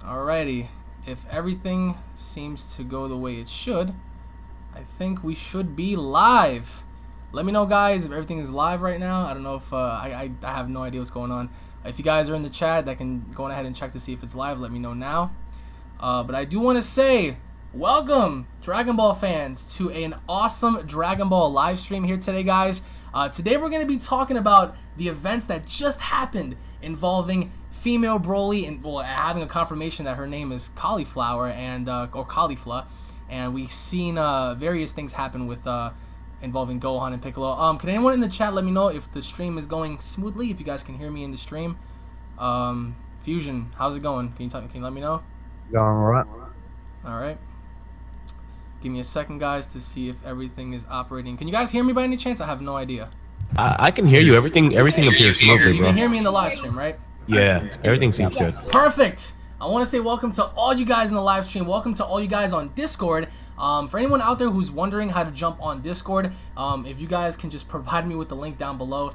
Alrighty, if everything seems to go the way it should, I think we should be live. Let me know, guys, if everything is live right now. I don't know if I have no idea what's going on. If you guys are in the chat, that can go ahead and check to see if it's live. Let me know now. But I do want to say, welcome, Dragon Ball fans, to an awesome Dragon Ball live stream here today, guys. Today we're going to be talking about the events that just happened involving female Broly and having a confirmation that her name is Cauliflower and or Caulifla, and we've seen various things happen with involving Gohan and Piccolo. Can anyone in the chat let me know if the stream is going smoothly? If you guys can hear me in the stream. Fusion, how's it going? Can you let me know? Going alright. All right. Give me a second, guys, to see if everything is operating. Can you guys hear me by any chance? I have no idea. I can hear you. Everything appears smoothly, You bro. can hear me in the live stream, right? Yeah, everything seems good. Perfect. I want to say welcome to all you guys in the live stream. Welcome to all you guys on Discord. For anyone out there who's wondering how to jump on Discord, if you guys can just provide me with the link down below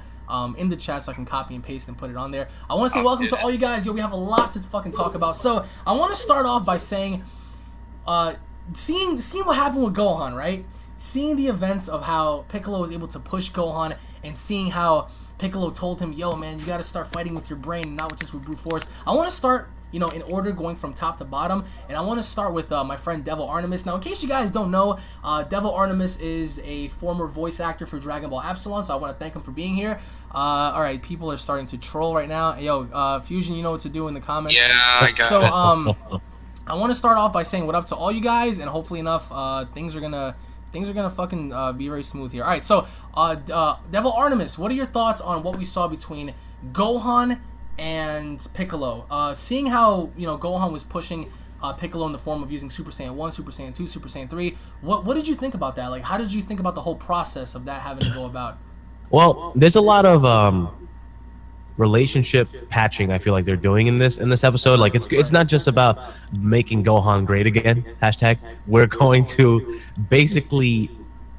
in the chat so I can copy and paste and put it on there. I want to say welcome to all you guys. Yo, we have a lot to fucking talk about. So I want to start off by saying, seeing what happened with Gohan, right? Seeing the events of how Piccolo was able to push Gohan and seeing how Piccolo told him, yo, man, you got to start fighting with your brain, not just with brute force. I want to start, you know, in order, going from top to bottom, and I want to start with my friend Devil Artemis. Now, in case you guys don't know, Devil Artemis is a former voice actor for Dragon Ball Epsilon, so I want to thank him for being here. Alright, people are starting to troll right now. Yo, Fusion, you know what to do in the comments. Yeah, I got so, it. I want to start off by saying what up to all you guys, and hopefully enough, things are gonna fucking be very smooth here. Alright, so, Devil Artemis, what are your thoughts on what we saw between Gohan and Piccolo? Seeing how, you know, Gohan was pushing Piccolo in the form of using Super Saiyan 1, Super Saiyan 2, Super Saiyan 3, what did you think about that? Like, how did you think about the whole process of that having to go about? Well, there's a lot of relationship patching I feel like they're doing in this episode. Like it's not just about making Gohan great again. Hashtag. We're going to basically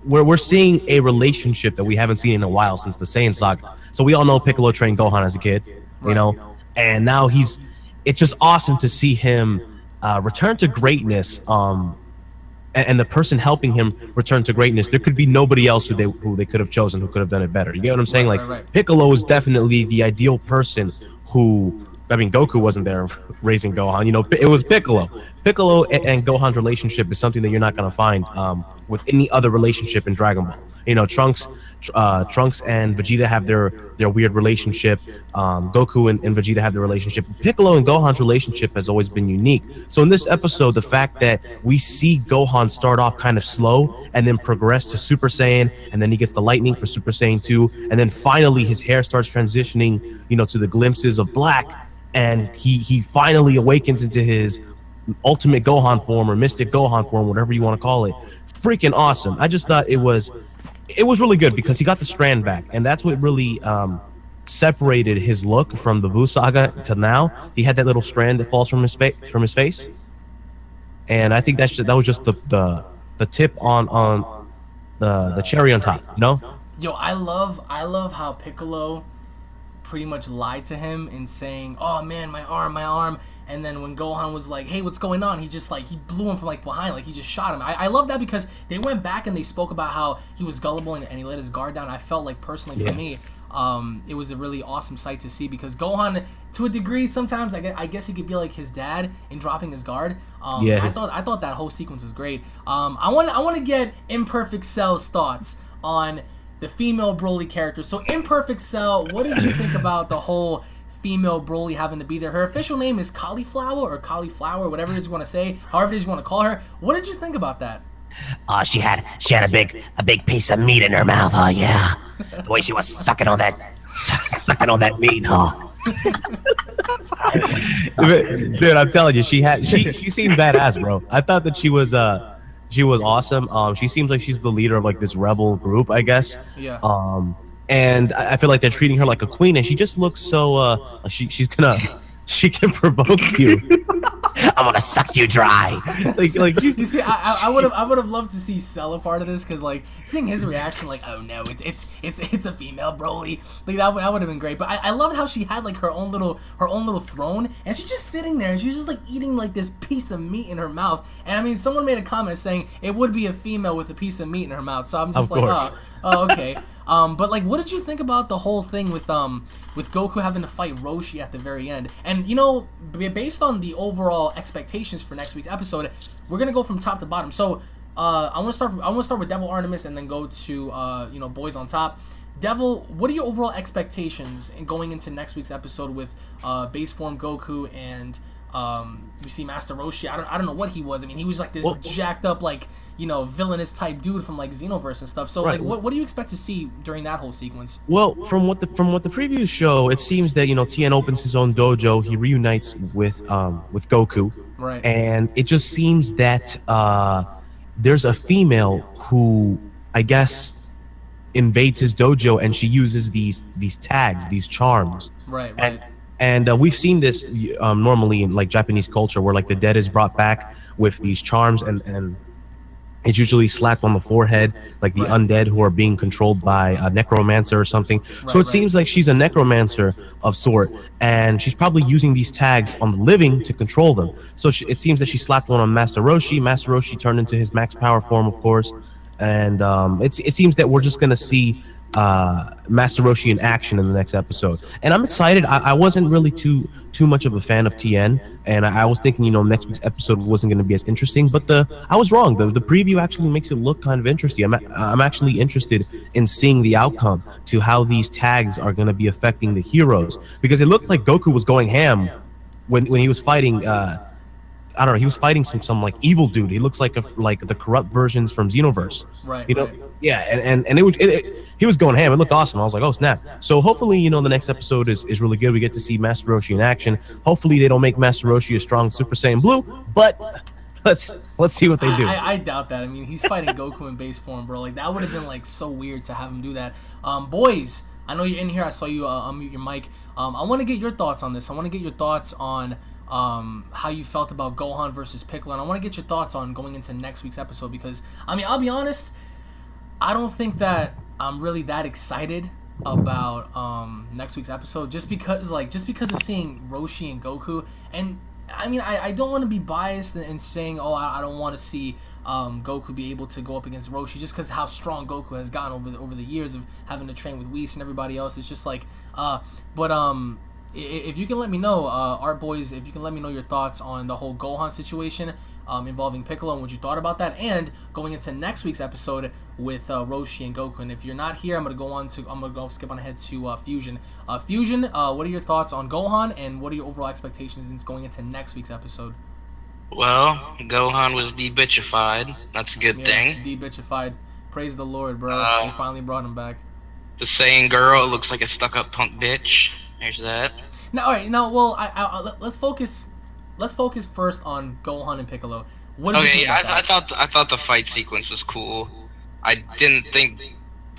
we're seeing a relationship that we haven't seen in a while since the Saiyan saga. So we all know Piccolo trained Gohan as a kid, you know, and now it's just awesome to see him return to greatness. And the person helping him return to greatness, there could be nobody else who they could have chosen who could have done it better. You get what I'm saying? Like Piccolo is definitely the ideal person who, I mean, Goku wasn't there raising Gohan. You know, it was Piccolo. Piccolo and Gohan's relationship is something that you're not gonna find with any other relationship in Dragon Ball. You know, Trunks and Vegeta have their weird relationship. Goku and Vegeta have their relationship. Piccolo and Gohan's relationship has always been unique. So in this episode, the fact that we see Gohan start off kind of slow and then progress to Super Saiyan, and then he gets the lightning for Super Saiyan 2, and then finally his hair starts transitioning, you know, to the glimpses of black, and he finally awakens into his ultimate Gohan form or mystic Gohan form, whatever you want to call it. Freaking awesome. I just thought it was really good because he got the strand back, and that's what really separated his look from the Buu saga to now. He had that little strand that falls from his face, and I think that was just the tip on the cherry on top, you know? Yo, I love how Piccolo pretty much lied to him in saying, oh man, my arm, and then when Gohan was like, hey, what's going on, he just like, he blew him from like behind, like he just shot him. I love that because they went back and they spoke about how he was gullible and he let his guard down. I felt like personally for me, it was a really awesome sight to see because Gohan, to a degree, sometimes I guess he could be like his dad in dropping his guard. I thought that whole sequence was great. I want to get Imperfect Cell's thoughts on the female Broly character. So Imperfect Cell, what did you think about the whole female Broly having to be there? Her official name is Cauliflower or Cauliflower, whatever it is you want to say, however it is you want to call her. What did you think about that? She had a big piece of meat in her mouth. Oh yeah, the way she was sucking on that meat. Oh. Dude, I'm telling you, she seemed badass, bro. I thought that she was awesome. She seems like she's the leader of like this rebel group, I guess. Yeah. And I feel like they're treating her like a queen, and she just looks so she can provoke you. I'm gonna suck you dry. like You see, I would have loved to see Cell a part of this, because like seeing his reaction, like, oh no, it's a female Broly, like that would have been great. But I loved how she had like her own little throne, and she's just sitting there and she's just like eating like this piece of meat in her mouth. And I mean, someone made a comment saying it would be a female with a piece of meat in her mouth, so I'm just Of like, course. oh, okay. But like, what did you think about the whole thing with Goku having to fight Roshi at the very end? And you know, based on the overall expectations for next week's episode, we're gonna go from top to bottom. So I want to start with Devil Artemis and then go to Boys on Top. Devil, what are your overall expectations in going into next week's episode with base form Goku and you see Master Roshi? I don't know what he was. I mean, he was like this jacked up, like, villainous type dude from like Xenoverse and stuff. So Right. like, what do you expect to see during that whole sequence? Well, from what the previews show, it seems that Tien opens his own dojo. He reunites with Goku, Right. and it just seems that there's a female who, I guess, invades his dojo, and she uses these tags, these charms. Right. And we've seen this normally in like Japanese culture, where like the dead is brought back with these charms, and it's usually slapped on the forehead, like the Right. undead who are being controlled by a necromancer or something. So Right, it right. seems like she's a necromancer of sort, and she's probably using these tags on the living to control them. So it seems that she slapped one on Master Roshi. Master Roshi turned into his max power form, of course, and it seems that we're just gonna see Master Roshi in action in the next episode, and I'm excited. I wasn't really too much of a fan of Tien, and I was thinking next week's episode wasn't going to be as interesting, but I was wrong. The preview actually makes it look kind of interesting. I'm actually interested in seeing the outcome to how these tags are going to be affecting the heroes, because it looked like Goku was going ham when he was fighting. I don't know. He was fighting some like evil dude. He looks like the corrupt versions from Xenoverse. Right. Right. Yeah, and he was going ham. It looked awesome. I was like, oh snap. So hopefully, the next episode is really good. We get to see Master Roshi in action. Hopefully they don't make Master Roshi a strong Super Saiyan Blue, but let's see what they do. I doubt that. I mean, he's fighting Goku in base form, bro. Like, that would have been like so weird to have him do that. Boys, I know you're in here. I saw you unmute your mic. I want to get your thoughts on this. I want to get your thoughts on how you felt about Gohan versus Piccolo, and I want to get your thoughts on going into next week's episode, because I mean, I'll be honest, I don't think that I'm really that excited about next week's episode, just because of seeing Roshi and Goku. And I mean, I don't want to be biased and saying, oh, I don't want to see Goku be able to go up against Roshi, just because how strong Goku has gotten over the years of having to train with Whis and everybody else. It's just like if you can let me know, Art Boys, if you can let me know your thoughts on the whole Gohan situation involving Piccolo, and what you thought about that, and going into next week's episode with Roshi and Goku. And if you're not here, I'm gonna go skip on ahead to Fusion. Fusion, what are your thoughts on Gohan, and what are your overall expectations going into next week's episode? Well, Gohan was de-bitchified. That's a good thing. De-bitchified. Praise the Lord, bro. They finally brought him back. The Saiyan girl looks like a stuck-up punk bitch. There's that. Now, all right. Now, well, let's focus first on Gohan and Piccolo. What did you think about that? I thought the fight sequence was cool. I didn't think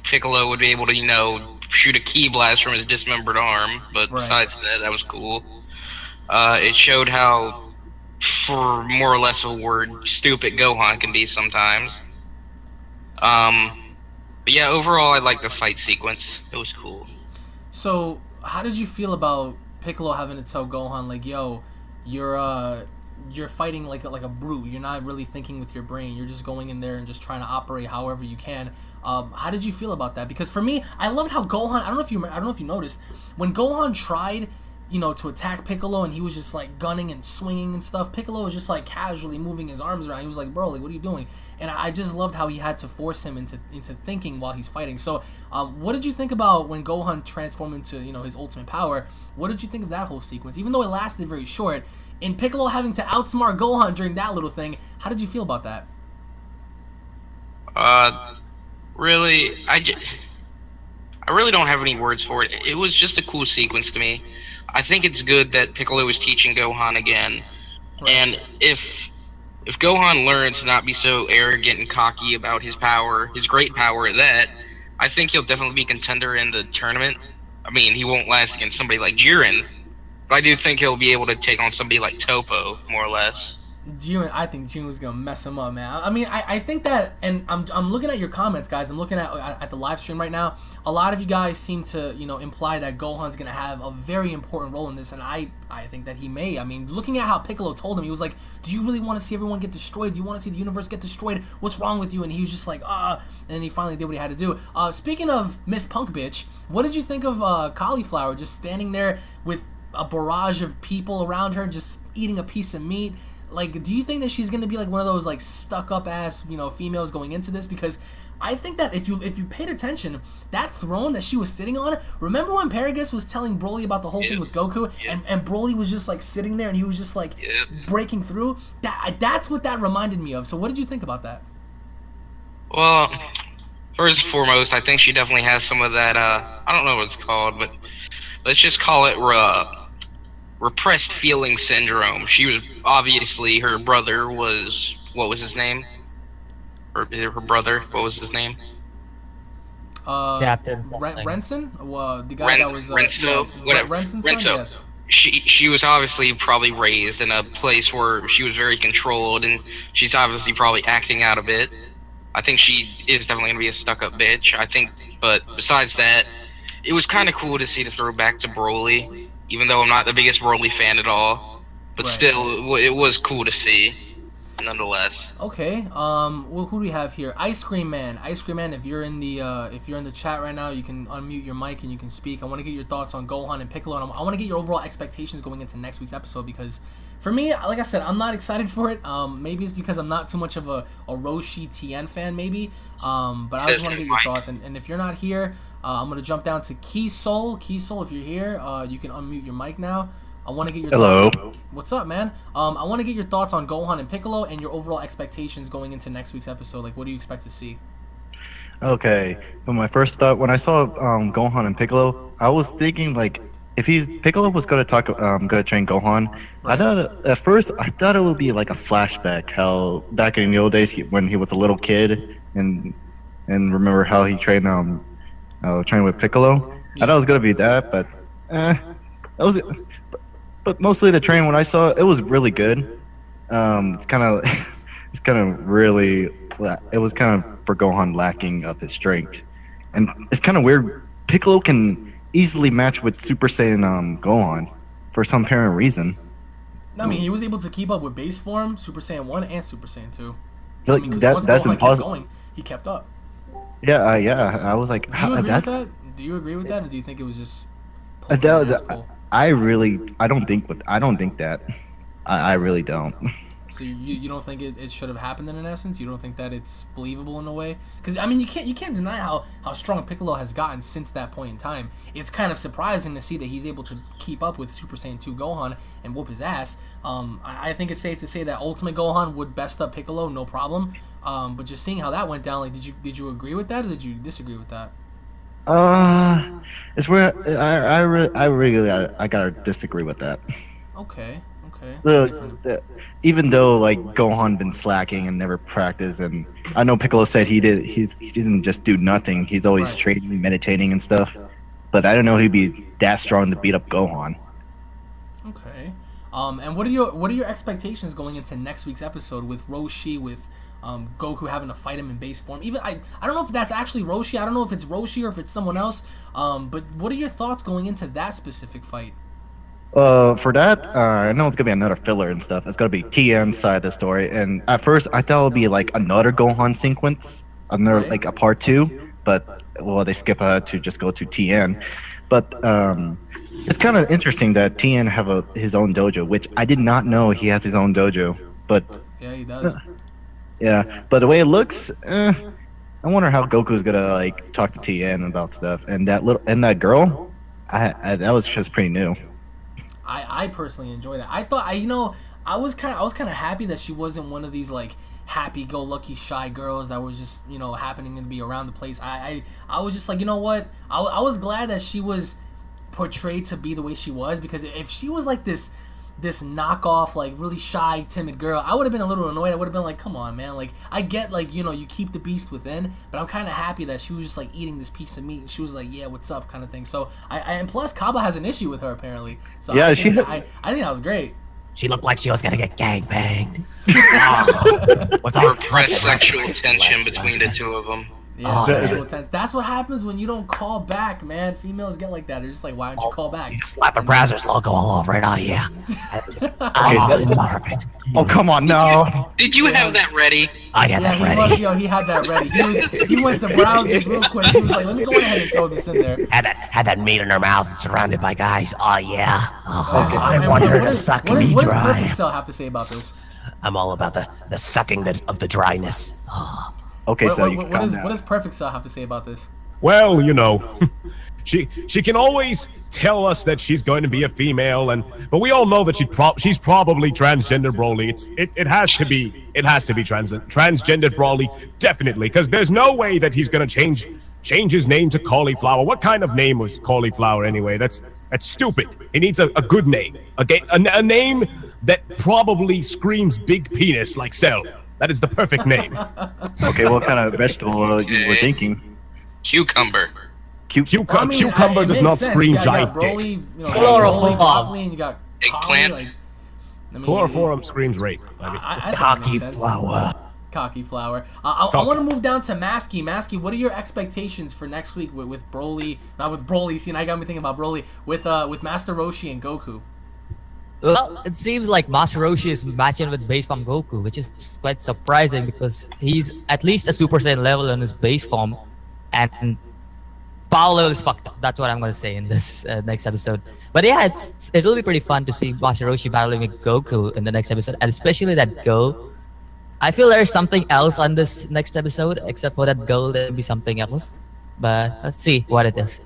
Piccolo would be able to, shoot a ki blast from his dismembered arm, but Right. besides that was cool. It showed how, for more or less a word, stupid Gohan can be sometimes. But yeah, overall I liked the fight sequence. It was cool. So, how did you feel about Piccolo having to tell Gohan, like, yo, you're fighting like a brute. You're not really thinking with your brain. You're just going in there and just trying to operate however you can. How did you feel about that? Because for me, I loved how Gohan. I don't know if you noticed, when Gohan tried, to attack Piccolo, and he was just like gunning and swinging and stuff. Piccolo was just like casually moving his arms around. He was like, bro, like, what are you doing? And I just loved how he had to force him into thinking while he's fighting. So, what did you think about when Gohan transformed into his ultimate power? What did you think of that whole sequence? Even though it lasted very short, and Piccolo having to outsmart Gohan during that little thing, how did you feel about that? Really, I really don't have any words for it. It was just a cool sequence to me. I think it's good that Piccolo is teaching Gohan again, Right. and if Gohan learns to not be so arrogant and cocky about his power, his great power at that, I think he'll definitely be contender in the tournament. I mean, he won't last against somebody like Jiren, but I do think he'll be able to take on somebody like Topo, more or less. I think June was gonna mess him up, man. I mean, I think that, and I'm looking at your comments, guys. I'm looking at the live stream right now. A lot of you guys seem to, imply that Gohan's gonna have a very important role in this, and I think that he may. I mean, looking at how Piccolo told him, he was like, "Do you really want to see everyone get destroyed? Do you want to see the universe get destroyed? What's wrong with you?" And he was just like, and then he finally did what he had to do. Speaking of Miss Punk Bitch, what did you think of Cauliflower just standing there with a barrage of people around her, just eating a piece of meat? Like, do you think that she's gonna be like one of those like stuck up ass females going into this? Because I think that if you paid attention, that throne that she was sitting on. Remember when Paragus was telling Broly about the whole thing with Goku, and Broly was just like sitting there and he was just like breaking through. That's what that reminded me of. So what did you think about that? Well, first and foremost, I think she definitely has some of that. I don't know what it's called, but let's just call it repressed feeling syndrome. She was obviously, her brother was, what was his name? Her brother, what was his name? Captain something. Renson? Well, the guy that was Renson's son. Yeah. She was obviously probably raised in a place where she was very controlled, and she's obviously probably acting out a bit. I think she is definitely gonna be a stuck-up bitch. I think, but besides that, it was kind of cool to see the throwback to Broly, even though I'm not the biggest Broly fan at all. But still, it was cool to see, nonetheless. Okay. Well, who do we have here? Ice Cream Man. Ice Cream Man. If you're in the chat right now, you can unmute your mic and you can speak. I want to get your thoughts on Gohan and Piccolo, and I want to get your overall expectations going into next week's episode, because for me, like I said, I'm not excited for it. Maybe it's because I'm not too much of a Roshi TN fan, maybe. But I just want to get your thoughts. And if you're not here, I'm gonna jump down to Key Soul. Key Soul, if you're here, you can unmute your mic now. I want to get your thoughts. What's up, man? I want to get your thoughts on Gohan and Piccolo and your overall expectations going into next week's episode. Like, what do you expect to see? Okay. Well, my first thought when I saw Gohan and Piccolo, I was thinking like, if Piccolo was gonna train Gohan, I thought at first I thought it would be like a flashback, how back in the old days when he was a little kid and remember how he trained with Piccolo. I thought it was gonna be that, but that was. But mostly the train, when I saw it, it was really good. It's kind of for Gohan lacking of his strength, and it's kind of weird. Piccolo can easily match with Super Saiyan Gohan for some apparent reason. I mean, he was able to keep up with base form, Super Saiyan 1 and Super Saiyan 2. Like, I mean, that's Gohan kept going, he kept up. Yeah. I was like, do you agree with that? Do you agree with that, or do you think it was just? I don't think that. I really don't. So you don't think it should have happened in essence? You don't think that it's believable in a way? Because I mean, you can't deny how strong Piccolo has gotten since that point in time. It's kind of surprising to see that he's able to keep up with Super Saiyan 2 Gohan and whoop his ass. I think it's safe to say that Ultimate Gohan would best up Piccolo, no problem. But just seeing how that went down, like, did you agree with that, or did you disagree with that? It's where I gotta disagree with that. Okay. Even though like Gohan been slacking and never practiced, and I know Piccolo said he didn't just do nothing. He's always training, meditating, and stuff. But I don't know he'd be that strong to beat up Gohan. Okay. And what are your expectations going into next week's episode with Roshi, with Goku having to fight him in base form? Even I don't know if that's actually Roshi. I don't know if it's Roshi or if it's someone else. But what are your thoughts going into that specific fight? For that, I know it's gonna be another filler and stuff. It's gonna be TN's side of the story, and at first I thought it would be like another Gohan sequence, like a part 2. But well, they skip ahead to just go to TN. But it's kind of interesting that TN have his own dojo, which I did not know he has his own dojo. But yeah, he does. Yeah, but the way it looks, I wonder how Goku's gonna like talk to TN about stuff. And that girl, that was just pretty new. I personally enjoyed it. I thought I was kind of happy that she wasn't one of these like happy-go-lucky shy girls that was just happening to be around the place. I was just like, you know what? I was glad that she was portrayed to be the way she was, because if she was like this knockoff, like really shy, timid girl, I would have been a little annoyed. I would have been like, come on, man. Like, I get like, you keep the beast within, but I'm kind of happy that she was just like eating this piece of meat and she was like, yeah, what's up, kind of thing. So and plus Cabba has an issue with her apparently. So yeah, I think that was great. She looked like she was gonna get gangbanged. Oh, with all Repressed sexual tension between the two of them. Yeah, sexual tense. That's what happens when you don't call back, man. Females get like that. They're just like, why don't you call back? You just slap a browser's logo all over it. Oh yeah. It's perfect. Oh come on, no. Did you have that ready? I got that ready. He had that ready. He went to browsers real quick. He was like, let me go ahead and throw this in there. Had that meat in her mouth and surrounded by guys. Oh yeah. Oh, I And want her what to does suck me Perfect dry. Cell have to say about this? I'm all about the sucking of the dryness. Oh. Okay, so What does Perfect Cell have to say about this? Well, you know, she can always tell us that she's going to be a female, but we all know that she's probably transgender Broly. It has to be transgender Broly, definitely, because there's no way that he's gonna change his name to Cauliflower. What kind of name was Cauliflower anyway? That's stupid. He needs a good name, a name that probably screams big penis like Cell. That is the perfect name. Okay, what kind of vegetable you were thinking? Cucumber. Cucumber does not scream giant dick. Broly, Broly, and you got Eggplant. Like, I mean, Chloroform screams rape. I Cocky flower. Cocky flower. I want to move down to Masky. Masky, what are your expectations for next week with Broly? Not with Broly. See, I got me thinking about Broly with Master Roshi and Goku. Well, it seems like Master Roshi is matching with base form Goku, which is quite surprising because he's at least a Super Saiyan level in his base form, and power level is fucked up. That's what I'm gonna say in this next episode. But yeah, it'll be pretty fun to see Master Roshi battling with Goku in the next episode, and especially that girl. I feel there's something else on this next episode, except for that girl. There'll be something else, but let's see what it is.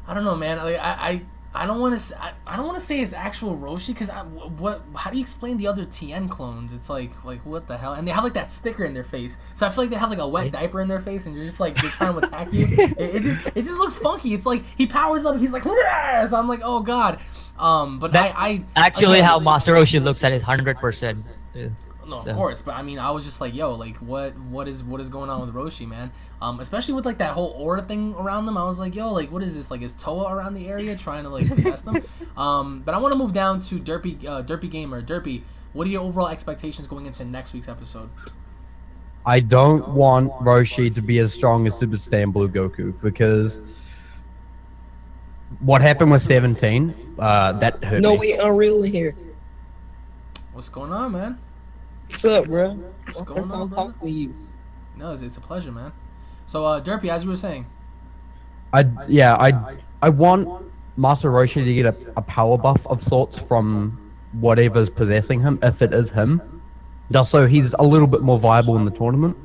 I don't know, man. Like, I don't want to say it's actual Roshi because how do you explain the other Tien clones? It's like what the hell? And they have like that sticker in their face, so I feel like they have like a wet diaper in their face, and you're just like they're trying to attack you. It just looks funky. It's like he powers up, he's like, "Wah!" So I'm like, oh god. But that's actually again, how Master Roshi looks at it 100%. No, of course, but I mean, I was just like, yo, like, what is going on with Roshi, man? Especially with like that whole aura thing around them. I was like, yo, like, what is this? Like, is Toa around the area trying to like possess them? But I want to move down to Derpy Gamer. Derpy, what are your overall expectations going into next week's episode? I don't want Roshi to be as strong as Super Saiyan Blue Goku because what happened with 17, that hurt No, me. we Unreal here. What's going on, man? What's up, bro? What's going on, I'm brother? talking to you. No, it's a pleasure, man. So, Derpy, as you were saying. I want Master Roshi to get a power buff of sorts from whatever's possessing him, if it is him. Just so he's a little bit more viable in the tournament.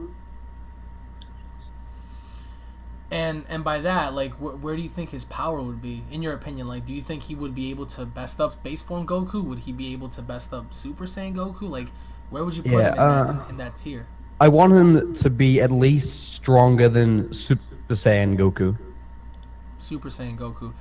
And by that, like, where do you think his power would be, in your opinion? Like, do you think he would be able to best up base form Goku? Would he be able to best up Super Saiyan Goku? Like, where would you put him in that tier? I want him to be at least stronger than Super Saiyan Goku. Super Saiyan Goku.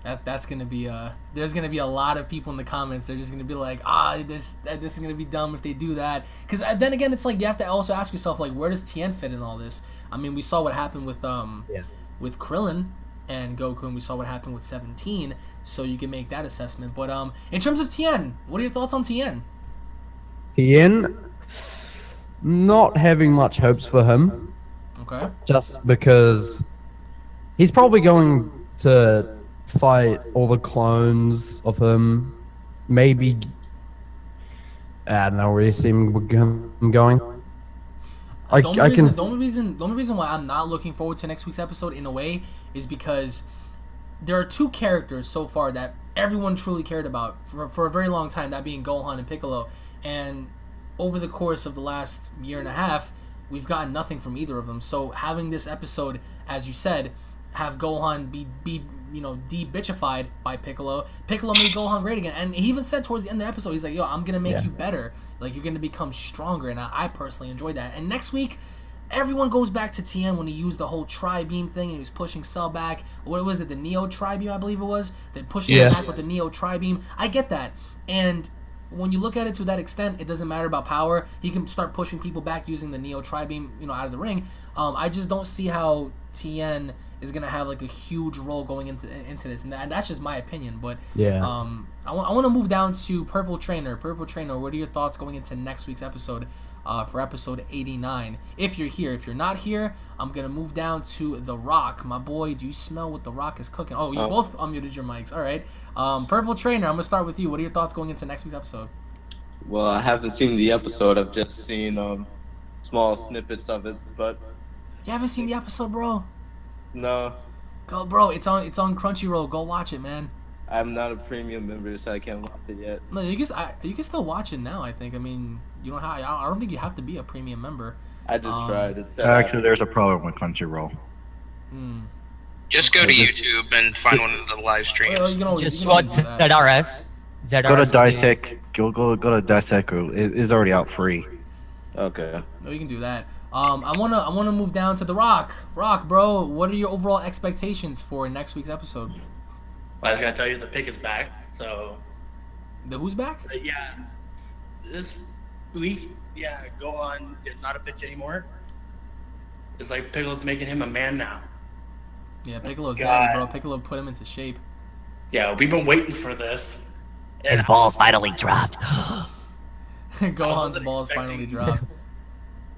That's gonna be there's gonna be a lot of people in the comments. They're just gonna be like, this is gonna be dumb if they do that. Because then again, it's like you have to also ask yourself, like, where does Tien fit in all this? I mean, we saw what happened with Krillin and Goku, and we saw what happened with 17. So you can make that assessment. But in terms of Tien, what are your thoughts on Tien? Tien, not having much hopes for him. Okay. Just because he's probably going to fight all the clones of him. Maybe I don't know where you see him going. The only reason why I'm not looking forward to next week's episode in a way is because there are two characters so far that everyone truly cared about for a very long time, that being Gohan and Piccolo. And over the course of the last year and a half, we've gotten nothing from either of them. So having this episode, as you said, have Gohan be de-bitchified by Piccolo. Piccolo made Gohan great again. And he even said towards the end of the episode, he's like, yo, I'm going to make you better. Like, you're going to become stronger. And I personally enjoyed that. And next week, everyone goes back to Tien when he used the whole Tri-Beam thing and he was pushing Cell back. What was it? The Neo Tri-Beam, I believe it was. Then pushing him back with the Neo Tri-Beam. I get that. And when you look at it to that extent, it doesn't matter about power. He can start pushing people back using the Neo Tri-Beam, out of the ring. I just don't see how Tien is gonna have like a huge role going into this, and that's just my opinion. But Yeah. I want to move down to Purple Trainer. Purple Trainer, what are your thoughts going into next week's episode? For episode 89. If you're here, if you're not here, I'm gonna move down to The Rock. My boy, do you smell what The Rock is cooking? Oh, you both unmuted your mics. All right. Purple Trainer, I'm gonna start with you. What are your thoughts going into next week's episode? Well, I haven't seen the episode. I've just seen small snippets of it, but You haven't seen the episode, bro? no, Go, bro. It's on Crunchyroll. Go watch it, man. I'm not a premium member, so I can't watch it yet. No, you can still watch it now. I think. I mean, you don't have. I don't think you have to be a premium member. I just tried. It's Actually, there's a problem with Crunchyroll. Just go to YouTube and find one of the live streams. Well, you can always, Just you can watch always do that. ZRS. ZRS. Go to Dissect. Go to Dissect. It's already out free. Okay. No, you can do that. I wanna move down to The Rock. Rock, bro. What are your overall expectations for next week's episode? I was gonna tell you the pick is back. So The who's back? yeah, this week, Gohan is not a bitch anymore. It's like Piccolo's making him a man now. Yeah, Piccolo's God. daddy, bro. Piccolo put him into shape. Yeah, we've been waiting for this. His balls finally dropped. Gohan's balls finally dropped.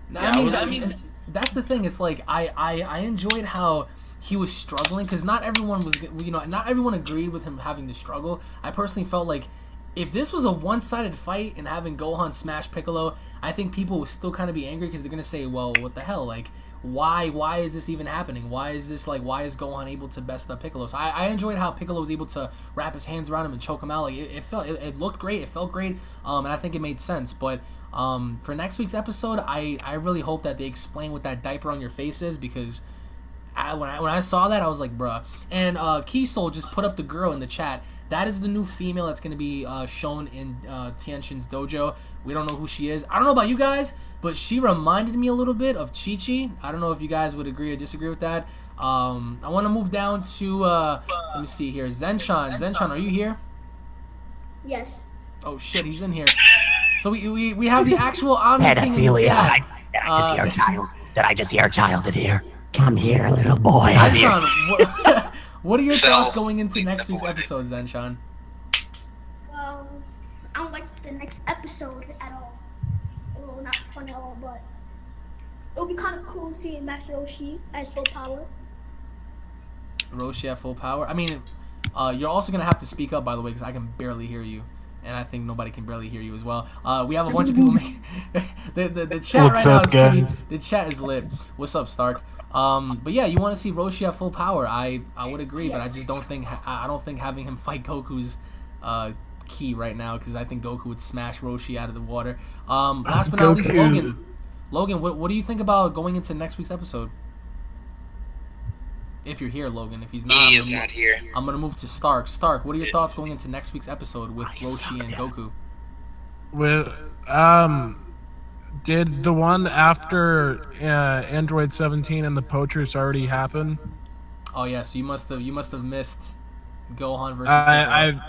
No, Yeah, I mean, that's the thing. It's like I enjoyed how he was struggling because not everyone was, not everyone agreed with him having to struggle. I personally felt like if this was a one-sided fight and having Gohan smash Piccolo, I think people would still kind of be angry because they're gonna say, well, what the hell, like. Why is this even happening? Why is Gohan able to best up Piccolo? So I enjoyed how Piccolo was able to wrap his hands around him and choke him out. Like it looked great, it felt great, and I think it made sense. But for next week's episode, I really hope that they explain what that diaper on your face is because when I saw that I was like, bruh. And Keysol just put up the girl in the chat. That is the new female that's going to be shown in Tianshin's dojo. We don't know who she is. I don't know about you guys, but she reminded me a little bit of Chi-Chi. I don't know if you guys would agree or disagree with that. I want to move down to, let me see here, Zenchan. Zenchan, are you here? Yes. Oh shit, he's in here. So we have the actual Omni King in the Pedophilia. chat. Did I just hear a child? Did I just hear a child in here? Come here, little boy. I'm here. Zenchan, what are your thoughts going into next week's episode, Zenchan? Well, I don't like the next episode at all. Well, not fun at all, but it'll be kind of cool seeing Master Roshi as full power. Roshi at full power. I mean, you're also gonna have to speak up, by the way, because I can barely hear you, and I think nobody can barely hear you as well. We have a bunch of people making the chat What's right now up, is pretty. guys? The chat is lit. What's up, Stark? But yeah, you want to see Roshi at full power? I would agree, but I just don't think having him fight Goku's key right now because I think Goku would smash Roshi out of the water. Last but not least, Goku. Logan, what do you think about going into next week's episode? If you're here, Logan. If he's not, He is not here. I'm gonna move to Stark. Stark, what are your thoughts going into next week's episode with Roshi and Goku? With did the one after Android 17 and the Poachers already happen? Oh yeah, so you must have missed Gohan versus Piccolo.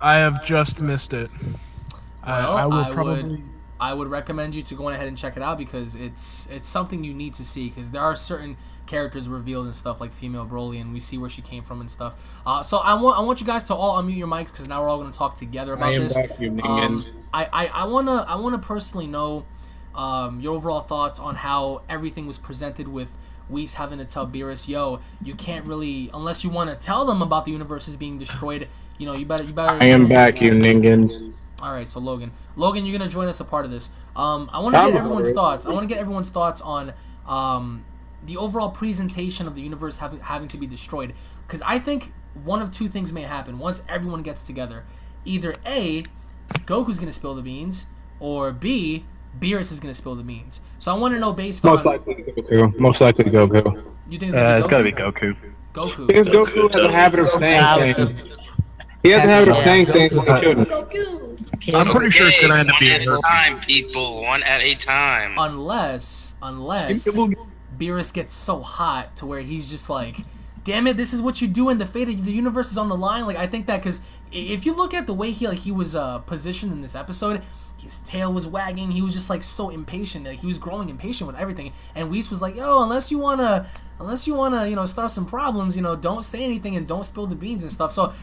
I have just missed it. Well, I will probably. I would recommend you to go ahead and check it out because it's something you need to see because there are certain characters revealed and stuff like female Broly and we see where she came from and stuff. So I want you guys to all unmute your mics because now we're all going to talk together about this. I wanna personally know your overall thoughts on how everything was presented with Whis having to tell Beerus, yo, you can't really, unless you want to tell them about the universes being destroyed, you better. I am back, you ningans. All right, so Logan, you're gonna join us a part of this. I want to get everyone's thoughts. I want to get everyone's thoughts on the overall presentation of the universe having to be destroyed. Because I think one of two things may happen once everyone gets together. Either A, Goku's gonna spill the beans, or B, Beerus is gonna spill the beans. So I want to know based on. Most likely Goku. Most likely Goku. You think It's gotta be Goku. Goku. Because Goku has a habit of saying things. He has a habit of saying things when he shouldn't. Goku. I'm pretty sure it's gonna end up One being at a Goku. time, people. One at a time. Unless Beerus gets so hot to where he's just like, damn it, this is what you do and the fate of the universe is on the line. Like, I think that because if you look at the way he was positioned in this episode, his tail was wagging. He was just like so impatient. Like he was growing impatient with everything. And Whis was like, yo, unless you wanna unless you want to, you know, start some problems, you know, don't say anything and don't spill the beans and stuff. So,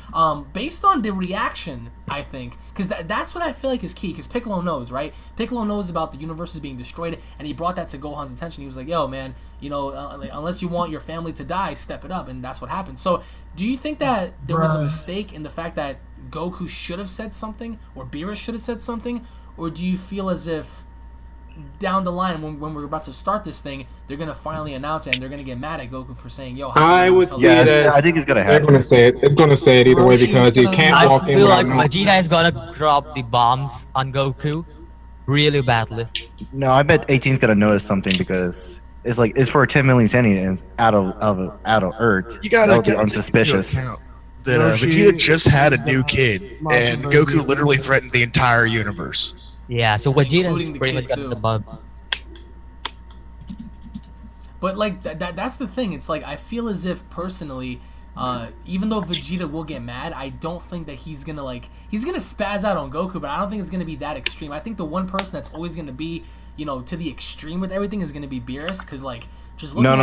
based on the reaction, I think, because that's what I feel like is key, because Piccolo knows, right? Piccolo knows about the universes being destroyed, and he brought that to Gohan's attention. He was like, yo, man, you know, like, unless you want your family to die, step it up, and that's what happened. So, do you think that there was a mistake in the fact that Goku should have said something, or Beerus should have said something, or do you feel as if down the line, when we're about to start this thing, they're gonna finally announce it and they're gonna get mad at Goku for saying, "Yo, I would say that I think he's gonna have. They're gonna say it. It's gonna say it either way because you can't walk I in feel without like Vegeta is gonna drop the bombs on Goku really badly. No, I bet 18's gonna notice something because it's like it's for 10 million Saiyans out of Earth. You gotta that would be get unsuspicious. That Vegeta just had a new kid, and Goku literally threatened the entire universe. Yeah, so Vegeta Including is the pretty kid, much got too. the bomb. But like that's the thing. It's like I feel as if personally, even though Vegeta will get mad, I don't think that he's gonna spaz out on Goku. But I don't think it's gonna be that extreme. I think the one person that's always gonna be, you know, to the extreme with everything is gonna be Beerus, because like just looking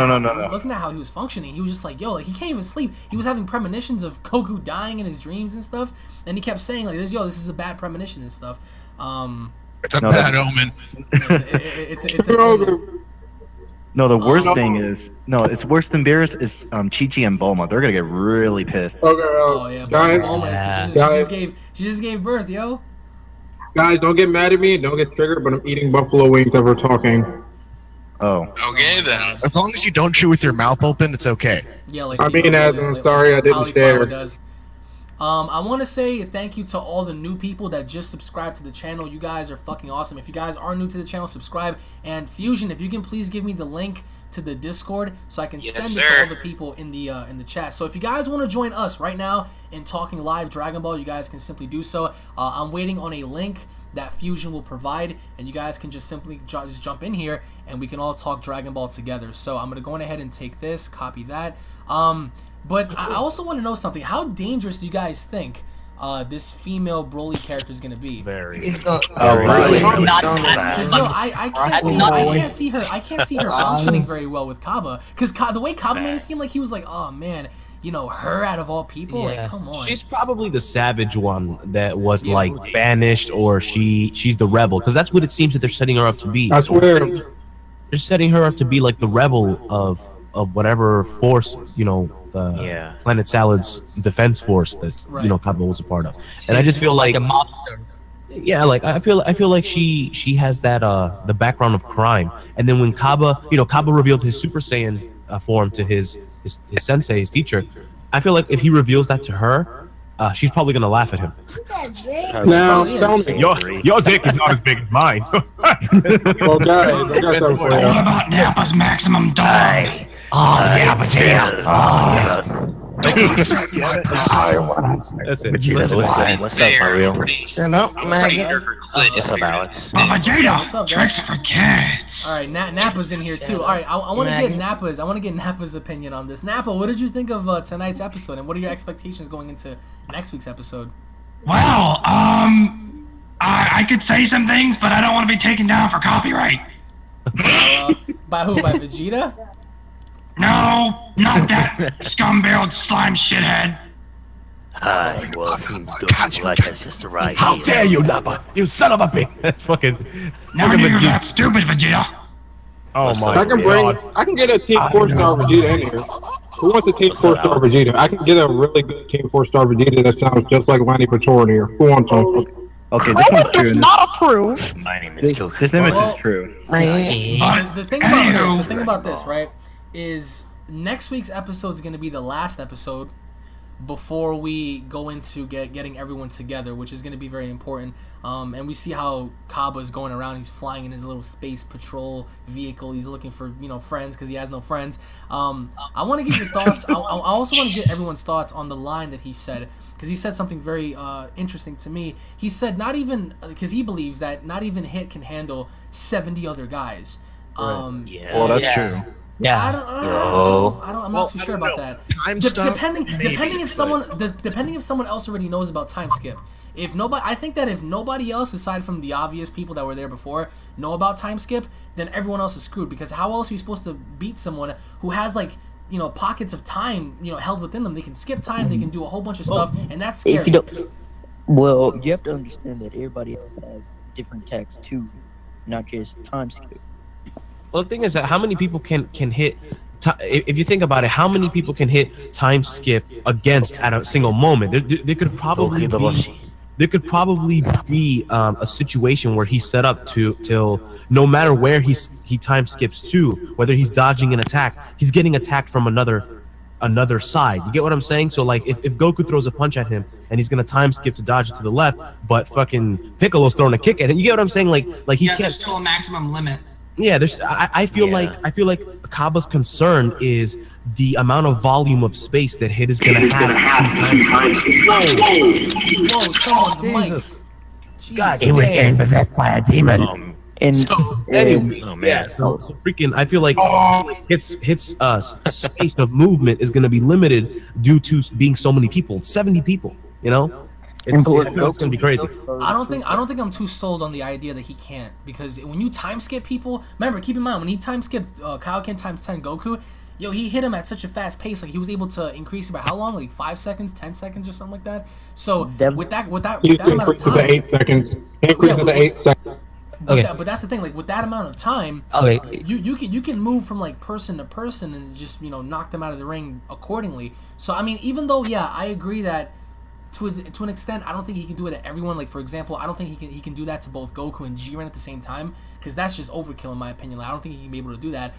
looking at how he was functioning, he was just like, yo, like he can't even sleep. He was having premonitions of Goku dying in his dreams and stuff, and he kept saying like, this is a bad premonition and stuff. It's a bad omen. It's a No, the worst thing is it's worse than Beerus is Chi-Chi and Bulma. They're gonna get really pissed. Okay, oh yeah, guys, Bulma, she just gave birth, yo. Guys, don't get mad at me. Don't get triggered, but I'm eating buffalo wings as we're talking. Oh. Okay then. As long as you don't chew with your mouth open, it's okay. Yeah, like I mean, I'm sorry, I didn't Caulifla share. does. I want to say thank you to all the new people that just subscribed to the channel. You guys are fucking awesome. If you guys are new to the channel, subscribe. And Fusion, if you can please give me the link to the Discord so I can send it to all the people in the chat. So if you guys want to join us right now in talking live Dragon Ball, you guys can simply do so. I'm waiting on a link that Fusion will provide, and you guys can just simply just jump in here and we can all talk Dragon Ball together. So I'm gonna go ahead and take this, copy that. But I also want to know something. How dangerous do you guys think this female Broly character is gonna be? Very. It's going. I can't see her. I can't see her functioning very well with Cabba, because the way Cabba made it seem like he was like, oh man, you know, her out of all people. Yeah. Like, come on. She's probably the savage one that was like banished, or she's the rebel, because that's what it seems that they're setting her up to be. I swear. They're setting her up to be like the rebel of whatever force, you know, the Planet Salad's defense force that you know Cabba was a part of. And I just feel like a mobster. Yeah, like I feel like she has that the background of crime. And then when Cabba revealed his Super Saiyan form to his sensei, his teacher, I feel like if he reveals that to her, she's probably gonna laugh at him. Now, tell me. Your dick is not as big as mine. Well, guys, I got something for you. What about Nappa's maximum dog? Oh, yeah, Vegeta. Oh, That's it. Vegeta, what's up, Mario? Shut up, man. What's up, Alex? Vegeta, tricks for kids. All right, Nappa's in here too. All right, I want to get Nappa's opinion on this. Nappa, what did you think of tonight's episode, and what are your expectations going into next week's episode? Well, I could say some things, but I don't want to be taken down for copyright. By who? By Vegeta? No, not that scum-barreled slime shithead. Well, it seems good. Like that's just the right. How dare you, Nappa! You son of a bitch! Fucking. Never knew you were that stupid, Vegeta. Oh my I can get a Team 4-star Vegeta in here. Who wants a Team 4-star Vegeta? I can get a really good Team 4-star Vegeta that sounds just like Lanny Pator here. Who wants one? Okay, this one's true. not approve. My name is Goku. This image is true. The thing about this, right, is next week's episode is going to be the last episode before we go into getting everyone together, which is going to be very important. And we see how Cabba is going around. He's flying in his little space patrol vehicle. He's looking for friends because he has no friends. I want to get your thoughts. I also want to get everyone's thoughts on the line that he said, because he said something very interesting to me. He said because he believes that not even Hit can handle 70 other guys. Well, that's true. Yeah. I'm not too sure about that. Depending if someone else already knows about time skip. If nobody, I think that if nobody else aside from the obvious people that were there before know about time skip, then everyone else is screwed. Because how else are you supposed to beat someone who has like, you know, pockets of time, you know, held within them? They can skip time, they can do a whole bunch of stuff, and that's scary. If you don't, well, you have to understand that everybody else has different attacks too, not just time skip. Well, the thing is that how many people can hit? If you think about it, how many people can hit time skip against at a single moment? There could probably be a situation where he's set up till no matter where he time skips to, whether he's dodging an attack, he's getting attacked from another side. You get what I'm saying? So like if Goku throws a punch at him and he's gonna time skip to dodge it to the left, but fucking Piccolo's throwing a kick at him. You get what I'm saying? Like he can't. There's still a maximum limit. Yeah, I feel like Cabba's concern is the amount of volume of space that Hit is gonna have. Whoa, someone's mic. God, he was getting possessed by a demon. Anyway, so freaking, I feel like Hit's space of movement is gonna be limited due to being so many people, 70 people. You know. It's gonna be crazy. I don't think I'm too sold on the idea that he can't, because when you time skip people, remember, keep in mind when he time skipped Kaioken times 10 Goku, yo, he hit him at such a fast pace, like he was able to increase it by how long, like 5 seconds, 10 seconds, or something like that. So with that amount of time, 8 seconds. Increase it to 8 seconds. Okay. But that's the thing, like with that amount of time, you can move from like person to person and just, you know, knock them out of the ring accordingly. So I mean, even though I agree that to an extent, I don't think he can do it to everyone. Like for example, I don't think he can do that to both Goku and Jiren at the same time, because that's just overkill in my opinion. Like, I don't think he can be able to do that.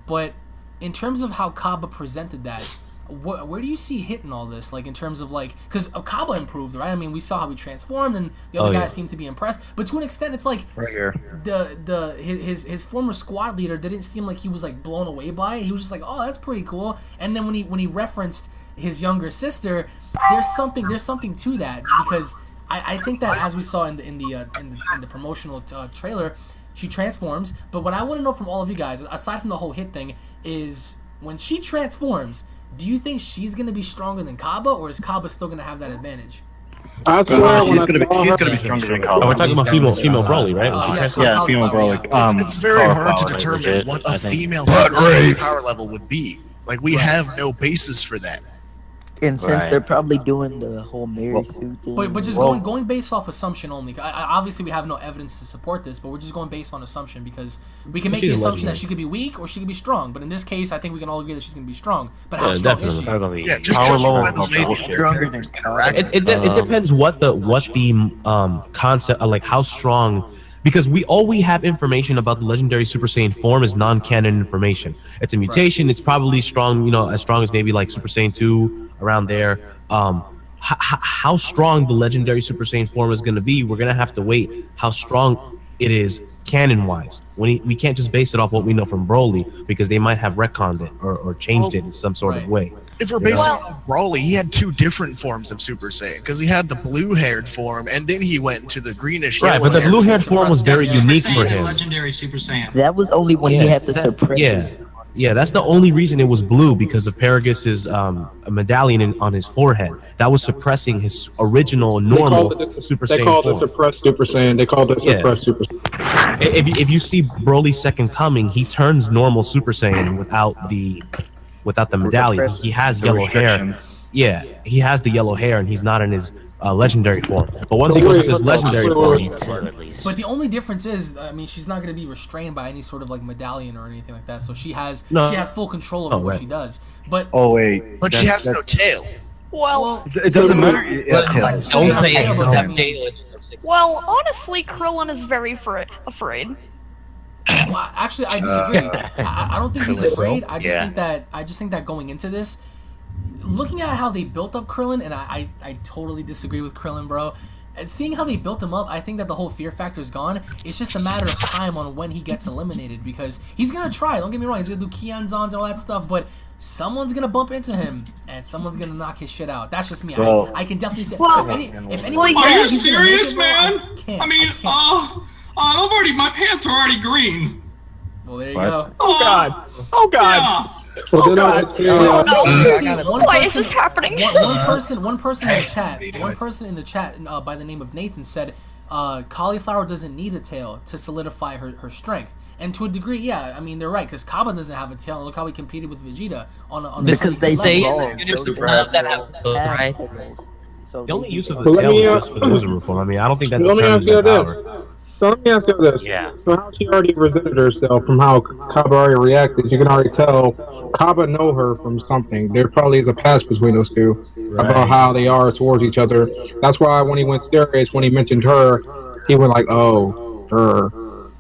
But in terms of how Cabba presented that, where do you see Hit in all this? Like in terms of like, because Cabba improved, right? I mean, we saw how he transformed, and the other guys seemed to be impressed. But to an extent, it's like right here. His former squad leader didn't seem like he was like blown away by it. He was just like, oh, that's pretty cool. And then when he referenced his younger sister, there's something to that, because I think that, as we saw in the promotional trailer, she transforms. But what I want to know from all of you guys, aside from the whole Hit thing, is when she transforms, do you think she's gonna be stronger than Cabba, or is Cabba still gonna have that advantage? She's gonna be stronger than Cabba. Oh, we're talking about female Broly, right? Yeah, female Broly. It's very hard to determine what a female power level would be. Like, we have no basis for that. And since they're probably doing the whole Mary Sue thing. But just going based off assumption only. Obviously, we have no evidence to support this, but we're just going based on assumption, because we can make the assumption that she could be weak or she could be strong. But in this case, I think we can all agree that she's going to be strong. But how strong is she? Yeah, just stronger than it depends what the concept, like how strong. Because we have information about the legendary Super Saiyan form is non-canon information. It's a mutation. It's probably strong, you know, as strong as maybe like Super Saiyan 2 around there. How strong the legendary Super Saiyan form is going to be, we're going to have to wait. How strong it is canon-wise. We can't just base it off what we know from Broly, because they might have retconned it or changed it in some sort of way. If we're basing off Broly, he had 2 different forms of Super Saiyan, because he had the blue-haired form, and then he went into the greenish. Right, but the blue-haired form was very unique for him. Legendary Super Saiyan. That was only when he had the suppressor. Yeah, that's the only reason it was blue, because of Paragus' medallion on his forehead. That was suppressing his original normal Super Saiyan. They called it suppressed Super Saiyan. They called it suppressed Super Saiyan. If you see Broly's second coming, he turns normal Super Saiyan without the medallion. He has yellow hair. Yeah, he has the yellow hair, and he's not in his legendary form. But once he goes into his legendary form, but the only difference is, I mean, she's not going to be restrained by any sort of like medallion or anything like that. So she has full control over what she does. But but she has no tail. Well, it doesn't matter. Well, honestly, Krillin is very afraid. Well, actually, I disagree. I don't think he's afraid. I just think that going into this, looking at how they built up Krillin, and I totally disagree with Krillin, bro. And seeing how they built him up, I think that the whole fear factor is gone. It's just a matter of time on when he gets eliminated, because he's gonna try. Don't get me wrong, he's gonna do Kianzons and all that stuff, but someone's gonna bump into him and someone's gonna knock his shit out. That's just me. I can definitely say. If anyone, are you serious, man? I mean, my pants are already green. Well, there you What? go. Oh God! Oh God! Well, then I would say, Why is this happening? One person in the chat. One person in the chat by the name of Nathan said, "Cauliflower doesn't need a tail to solidify her strength." And to a degree, yeah, I mean they're right because Cabba doesn't have a tail. Look how he competed with Vegeta on a because they say level. that have those, right? The only use of the tail is just for the wizard form. I mean, I don't think that let me determines ask you their this. power. So let me ask you this. Yeah. So how she already resented herself from how Cabba already reacted. You can already tell Cabba know her from something. There probably is a past between those two about how they are towards each other. That's why when he went serious, when he mentioned her, he went like, "Oh, her."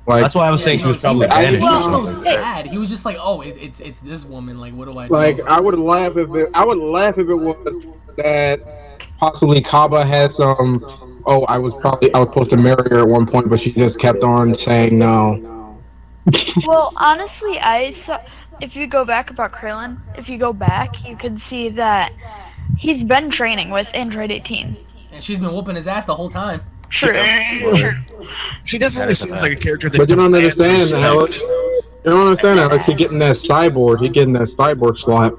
Like, that's why I was saying she was probably Spanish. He was so sad. He was just like, "Oh, it's this woman. Like, what do I do?" Like, I would laugh if it was that possibly Cabba had some. Oh, I was supposed to marry her at one point, but she just kept on saying no. Well, honestly, I saw. If you go back about Krillin, if you go back, you can see that he's been training with Android 18. And she's been whooping his ass the whole time. True. She definitely seems like a character that. But you don't understand, Alex. You don't understand, Alex. He getting that cyborg. He getting that cyborg slap.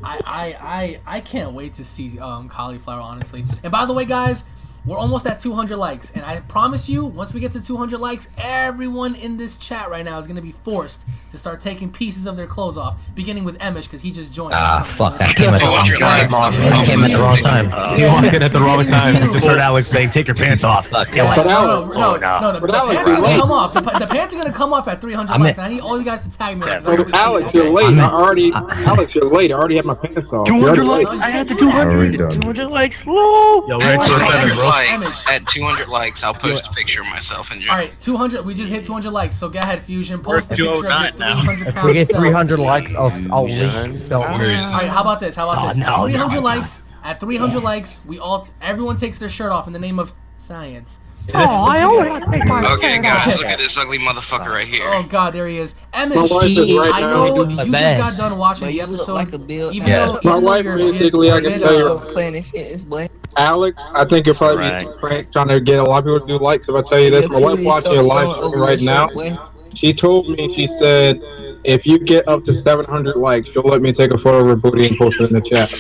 I can't wait to see Cauliflower, honestly. And by the way, guys, we're almost at 200 likes, and I promise you, once we get to 200 likes, everyone in this chat right now is gonna be forced to start taking pieces of their clothes off, beginning with Emish because he just joined. Fuck! I came at the wrong time. He walked in at the wrong time. I just heard Alex saying, "Take your pants off." No, the pants are gonna come off. The pants are gonna come off at 300 likes. And I need all you guys to tag me. Alex, you're late. Alex, you're late. I already have my pants off. 200 likes. I had the 200. 200 likes. Low. Yo, at 200 likes, I'll post a picture of myself in jail. All right, 200. We just hit 200 likes. So go ahead, Fusion. Post a picture of your 300 If we get 300 likes, I'll leak self All right, how about this? At 300 likes, no. at 300 likes, everyone takes their shirt off in the name of science. Oh, I always take my Okay, guys, look at this ugly motherfucker right here. Oh God, there he is. Emish, I know you just got done watching the episode. Even though my wife basically, I can tell you. Planet Fitness, boy. Alex, I think you'll probably be trying to get a lot of people to do likes. If I tell you this, my wife watching your live stream right now. She told me, she said, if you get up to 700 likes, she'll let me take a photo of her booty and post it in the chat.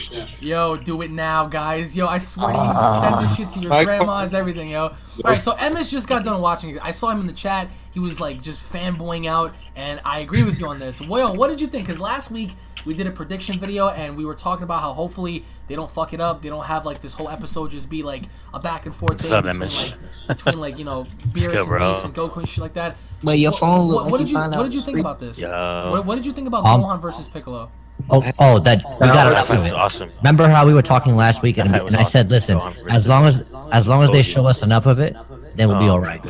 Yo, do it now, guys. Yo, I swear to you, send this shit to your grandmas, everything, yo. Alright, so Emmis just got done watching it. I saw him in the chat. He was like just fanboying out, and I agree with you on this. Well, what did you think? Because last week we did a prediction video, and we were talking about how hopefully they don't fuck it up. They don't have like this whole episode just be like a back and forth thing between like you know Beerus and Mace and Goku and shit like that. But your phone look what did you think about this? What did you think about Gohan versus Piccolo? That we got enough of it. Awesome. Remember how we were talking last week, and I said, listen, as long as they show us enough of it, then we'll be all right.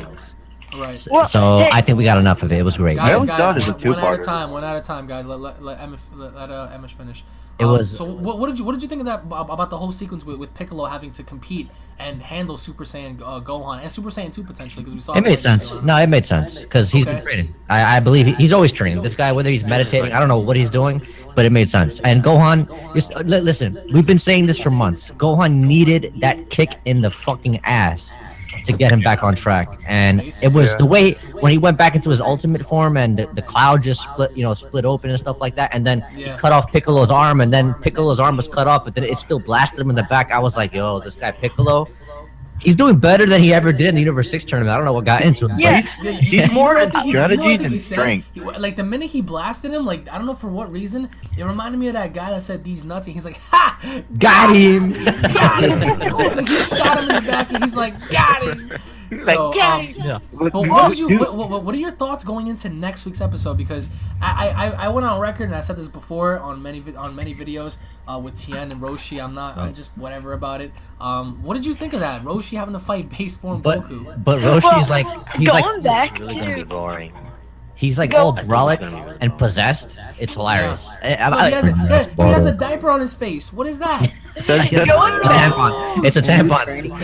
Right. So I think we got enough of it. It was great. Guys, one at a time, guys. Let Emish finish. It was. So what did you think of that about the whole sequence with Piccolo having to compete and handle Super Saiyan Gohan and Super Saiyan 2 potentially because we saw it made sense. No, it made sense because he's been training. I believe he's always training. This guy, whether he's meditating, I don't know what he's doing, but it made sense. And Gohan, listen, we've been saying this for months. Gohan needed that kick in the fucking ass to get him back on track, and it was the way when he went back into his ultimate form and the cloud just split open and stuff like that, and then he cut off Piccolo's arm, and then Piccolo's arm was cut off, but then it still blasted him in the back. I was like, yo, this guy Piccolo, he's doing better than he ever did in the Universe 6 tournament. I don't know what got into him. Yeah. He's more at strategy than strength. Like the minute he blasted him, like I don't know for what reason, it reminded me of that guy that said these nuts, and he's like, ha, got him. Got him. Like he shot him in the back, and he's like, got him. So, but what are your thoughts going into next week's episode? Because I went on record and I said this before on many videos with Tien and Roshi. I'm just whatever about it. What did you think of that? Roshi having to fight base form Goku. But Roshi's he's going back really gonna be boring. He's like all brolic and possessed. It's hilarious. He has a diaper on his face. What is that? It's a tampon. It's a tampon.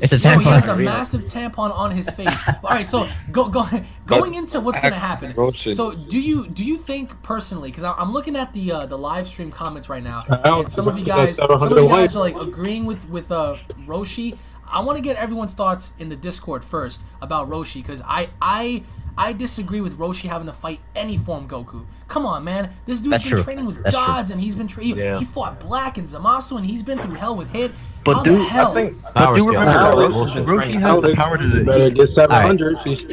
It's a tampon. He has a massive tampon on his face. All right, so going into what's gonna happen. So do you think personally? Because I'm looking at the live stream comments right now, and some of you guys are like agreeing with Roshi. I want to get everyone's thoughts in the Discord first about Roshi, because I disagree with Roshi having to fight any form Goku. Come on, man. This dude's That's been true. training with That's true. gods, and he's been Yeah. he fought Black and Zamasu, and he's been through hell with Hit. But How dude, the hell? but do remember, Bullshit. Roshi has the power to. Better get 700. She's,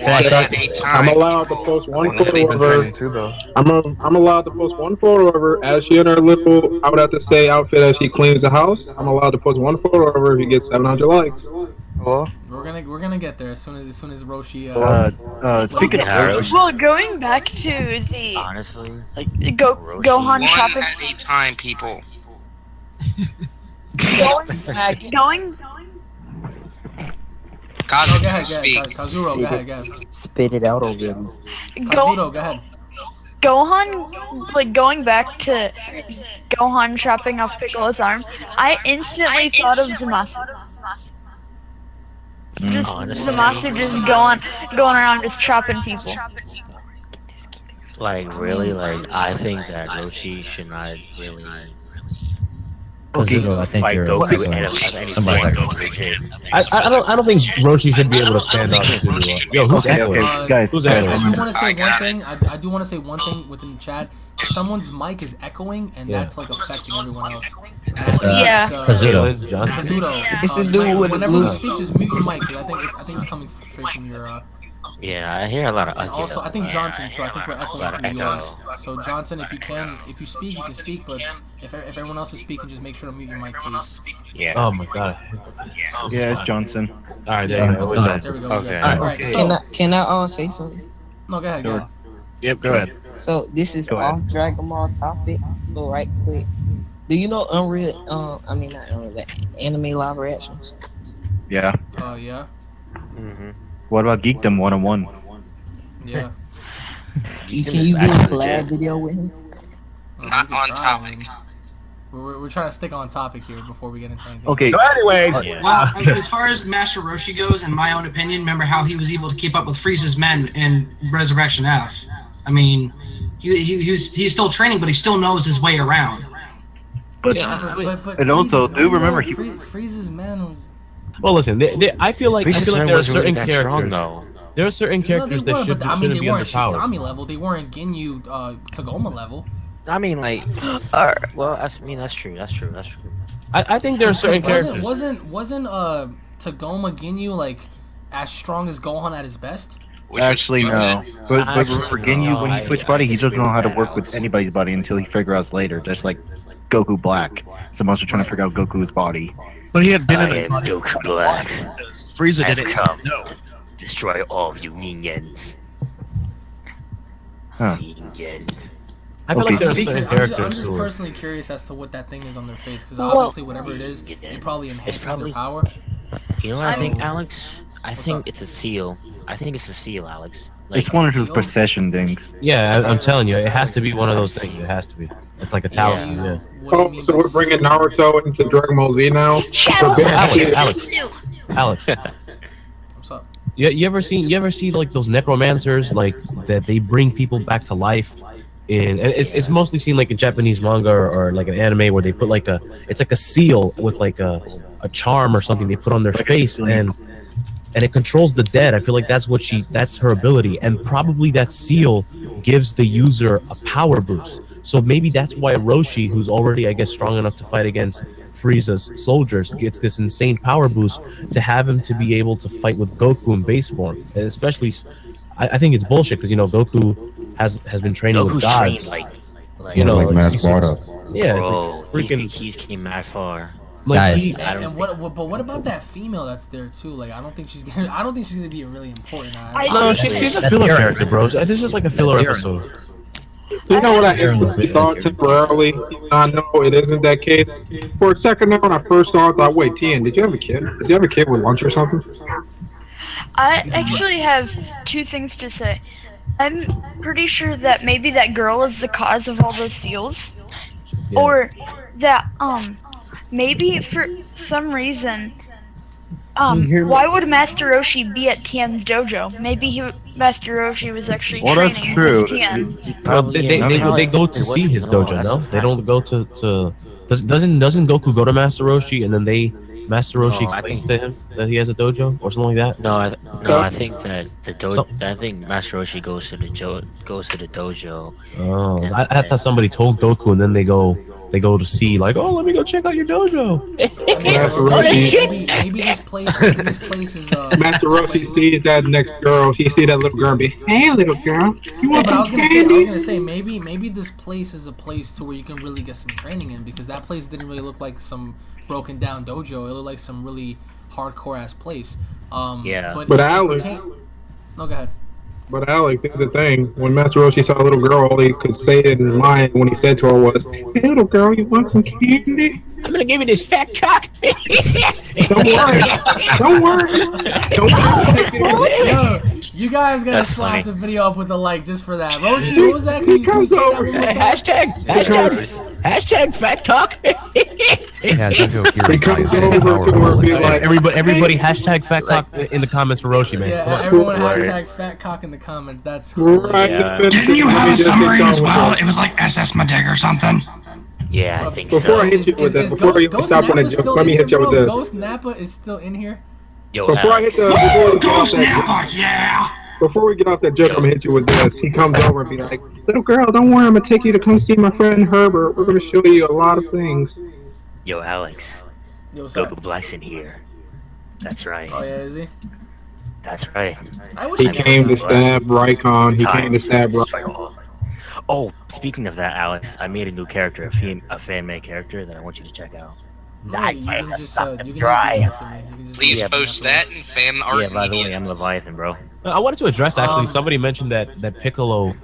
I'm allowed to post one photo of her. I'm allowed to post one photo of her as she in her little, I would have to say, outfit as she cleans the house. I'm allowed to post one photo of her if you get 700 likes. We're gonna get there as soon as Roshi. Speaking of Roshi, Well, going back to the honestly, like Gohan One shopping. at a time, people. Going. Go ahead, Kazuro, go ahead. Spit it out already. Kazuro, go ahead. Gohan, like going back to Gohan chopping off Piccolo's arm, I instantly thought of Zamasu. Just Zamasu just going around just chopping people. like really, like I think that Roshi should not really. Kazuto, I think fight you're Goku at any somebody point. I don't think Roshi should be able to stand up to. Yo, who's echoing? Who's I echoing? do want to say one thing. I do want to say one thing within the chat. Someone's mic is echoing, and that's like affecting everyone else. Yeah. Kazuto. It's a dude with whenever blue. you speak, just mute your mic. 'Cause I think it's coming straight from your. Yeah, I hear a lot of. And also, I think Johnson too. I think we're echoing from you. echo. So Johnson, if you speak, you can speak. But if everyone else is speaking, just make sure to mute your mic, please. Yeah. Oh my god. yeah, it's Johnson. All right, there you go. It was There we go. Okay. All right. So Can I say something? no, go ahead. Go ahead. Yep, go ahead. So this is off Dragon Ball topic, but right quick. Do you know Unreal? I mean not Unreal, anime live reactions. Yeah. Yeah. What about Geekdom 101? Yeah. Can you do a collab video with him? Not on topic. We're trying to stick on topic here before we get into anything. Okay. So, anyways, Well, as far as Master Roshi goes, in my own opinion, remember how he was able to keep up with Frieza's men in Resurrection F. I mean, he's still training, but he still knows his way around. But and also, do remember he. Frieza's man. well, listen. I feel like Frieza's man there are wasn't really certain that characters. strong, though. There are certain No, they characters that were, should but I mean, shouldn't they be weren't underpowered. Shisami level. They weren't Ginyu Tagoma level. I mean, like, well, I mean that's true. That's true. That's true. I think there are certain characters. Wasn't Tagoma Ginyu like as strong as Gohan at his best? Actually, no. But remember, Ginyu, no, when he switched body, he doesn't know how to work with anybody's body until he figures out later. Just like Goku Black. Someone's trying to figure out Goku's body. But he had been I in the am body Goku Black. because Frieza I've didn't come know. to destroy all of you minions. Huh. Minion. I feel like there are certain I'm characters just who are. personally curious as to what that thing is on their face, because Well- obviously whatever it is, it probably enhances probably- their power. You know what I think, So- Alex? I think up? it's a seal. I think it's a seal, Alex. It's one of those procession things. Yeah, I'm telling you, it has to be one of those things. It has to be. It's like a talisman. Yeah. What do you Oh, mean so by we're bringing Naruto into Dragon Ball Z now? Alex. What's up? You ever see like those necromancers like that they bring people back to life and it's mostly seen like in Japanese manga or like an anime where they put like it's like a seal with like a charm or something they put on their face and it controls the dead. I feel like that's her ability, and probably that seal gives the user a power boost. So maybe that's why Roshi, who's already, I guess, strong enough to fight against Frieza's soldiers, gets this insane power boost to have him to be able to fight with Goku in base form. And especially, I think it's bullshit because Goku has been training with Goku's gods. trained like yeah, bro, it's like freaking. he's came mad far. Like And what about that female that's there too? Like I don't think she's gonna be really important. No, she's a filler character, bro. This is like a filler episode. You know what I instantly thought temporarily? I know it isn't that case. For a second there, when I first saw it, I thought, wait, Tien, did you have a kid? Did you have a kid with lunch or something? I actually have two things to say. I'm pretty sure that maybe that girl is the cause of all those seals, or that maybe for some reason, why would Master Roshi be at Tien's dojo? Maybe Master Roshi was actually training with Tien. They go to see his dojo. No, they don't go to. Doesn't Goku go to Master Roshi and then Master Roshi I explains think- to him that he has a dojo or something like that? No, I think that the dojo. I think Master Roshi goes to the dojo. Oh, I thought somebody told Goku, and then they go to see, like, oh, let me go check out your dojo. Maybe this place is. Master Roshi sees that next girl. She see that little girl and be, hey, little girl, you want But I some was candy? gonna say maybe this place is a place to where you can really get some training in, because that place didn't really look like some broken down dojo. It looked like some really hardcore ass place. Yeah. But Alex, no, go ahead. But Alex, here's the thing. When Master Roshi saw a little girl, all he could say in his mind when he said to her was, hey, little girl, you want some candy? I'm gonna give you this fat cock. Don't worry. Don't worry. Yo, you guys gotta That's slap funny. the video up with a like just for that. Roshi, what was that? Can you say that one more time? Hashtag fat cock. Yeah, He comes over to her and be like, Everybody hashtag fat cock in the comments for Roshi, man. Yeah, Come on. everyone hashtag fat cock in the comments. That's hilarious. right, Didn't you have a summary as well? It was like SS Madeg or something. Yeah, I think Before I so. hit you with that, Is before you Ghost stop on Nappa the joke, still let me in hit here, you with bro? the. Ghost Nappa is still in here. Yo, Before I hit the. Ghost Nappa, yeah. Before we get off that joke, I'm gonna hit you with this. He comes over and be like, little girl, don't worry, I'm gonna take you to come see my friend Herbert. We're gonna show you a lot of things. Yo, Alex. Yo, what's up? Goku Black's in here. That's right. Oh yeah, is he? That's right. I wish He I never came to got stab Raikon. He came to stab Raikon. Oh, speaking of that, Alex, I made a new character, a fan-made character that I want you to check out. Yeah, you can just you can dry. just give it to me. You can just Please give it to me. post that in fan art Yeah, by the way, media. I'm Leviathan, bro. I wanted to address actually. Somebody mentioned that Piccolo,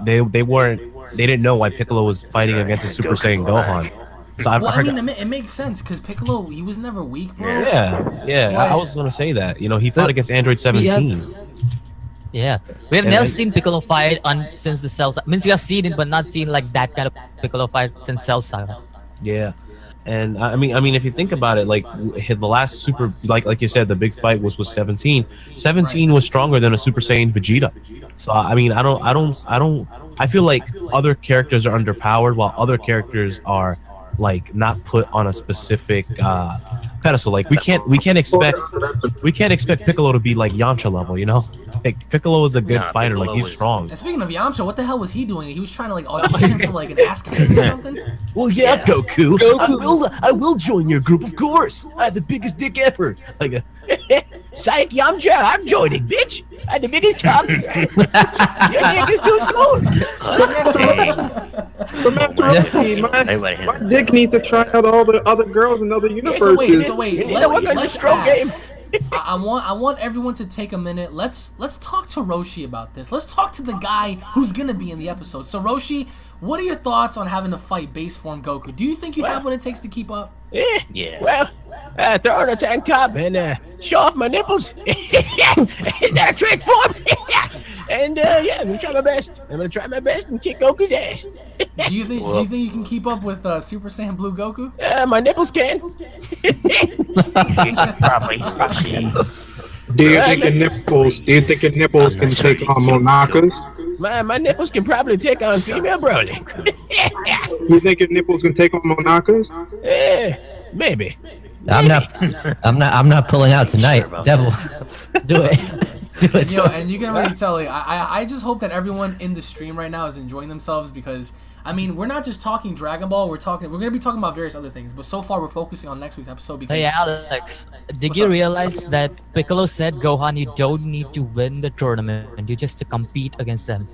they didn't know why Piccolo was fighting against a Super Saiyan Gohan. So Well, I mean, it makes sense because Piccolo, he was never weak, bro. Yeah. I was gonna say that. You know, he fought against Android 17. Yeah, we have never seen Piccolo fight since the Cell Saga. Means we have seen it, but not seen like that kind of Piccolo fight since Cell Saga. Yeah, and I mean, if you think about it, like the last Super, like you said, the big fight was with 17. 17 was stronger than a Super Saiyan Vegeta. So I mean, I feel like other characters are underpowered while other characters are like not put on a specific pedestal. Like we can't expect Piccolo to be like Yamcha level, you know? Like Piccolo is a good fighter, like he's strong. And speaking of Yamcha, what the hell was he doing? He was trying to like audition for like an ass kicking or something. Well, yeah, Goku. I will join your group, of course. I have the biggest dick ever. Like, Psych Yamcha, I'm joining, bitch. I had the biggest cock. Your dick is too small. But Master Roshi, my dick needs to try out all the other girls in other universes. So wait. Let's ask. I want everyone to take a minute. Let's talk to Roshi about this. Let's talk to the guy who's gonna be in the episode. So Roshi, what are your thoughts on having to fight base form Goku? Do you think you have what it takes to keep up? Yeah. Well, throw on a tank top and show off my nipples. Is that a trick form? And yeah, I'm gonna try my best. I'm gonna try my best and kick Goku's ass. Do you think you can keep up with Super Saiyan Blue Goku? My nipples can. Probably. Do you think your nipples can take on Monakas? My nipples can probably take on female Broly. You think your nipples can take on Monakas? Maybe. I'm not pulling out tonight. Devil, do it. Yo, and you can already tell. Like, I just hope that everyone in the stream right now is enjoying themselves because I mean we're not just talking Dragon Ball. We're gonna be talking about various other things. But so far we're focusing on next week's episode because. Hey Alex, did you realize that Piccolo said, Gohan, you don't need to win the tournament, you just to compete against them?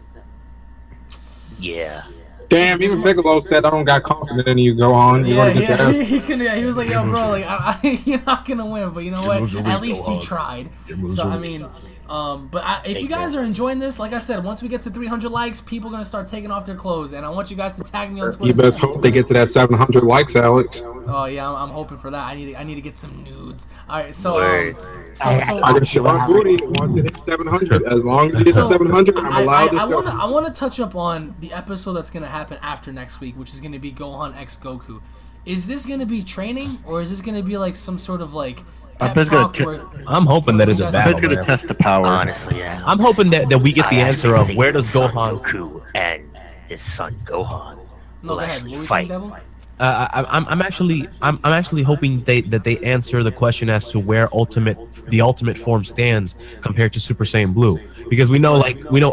Yeah. Damn, even Piccolo said I don't got confidence in you, Gohan. He was like, yo, bro, like you're not gonna win, but you know what? At least you tried. So I mean, if you guys are enjoying this, like I said, once we get to 300 likes, people are gonna start taking off their clothes, and I want you guys to tag me on Twitter. You best hope they get to that 700 likes, Alex. Oh yeah, I'm hoping for that. I need to get some nudes. All right, so I can show my booty once it hits 700. As long as it hits 700, I'm allowed to show. I want to touch up on the episode that's gonna happen after next week, which is gonna be Gohan X Goku. Is this gonna be training, or is this gonna be like some sort of like? I'm hoping that it's a battle. It's gonna test the power. Honestly, yeah. I'm hoping that we get the answer of where does son Gohan. Goku and his son Gohan No, will go ahead. actually What were you saying, fight. Devil? I'm actually hoping that they answer the question as to where the ultimate form stands compared to Super Saiyan Blue, because we know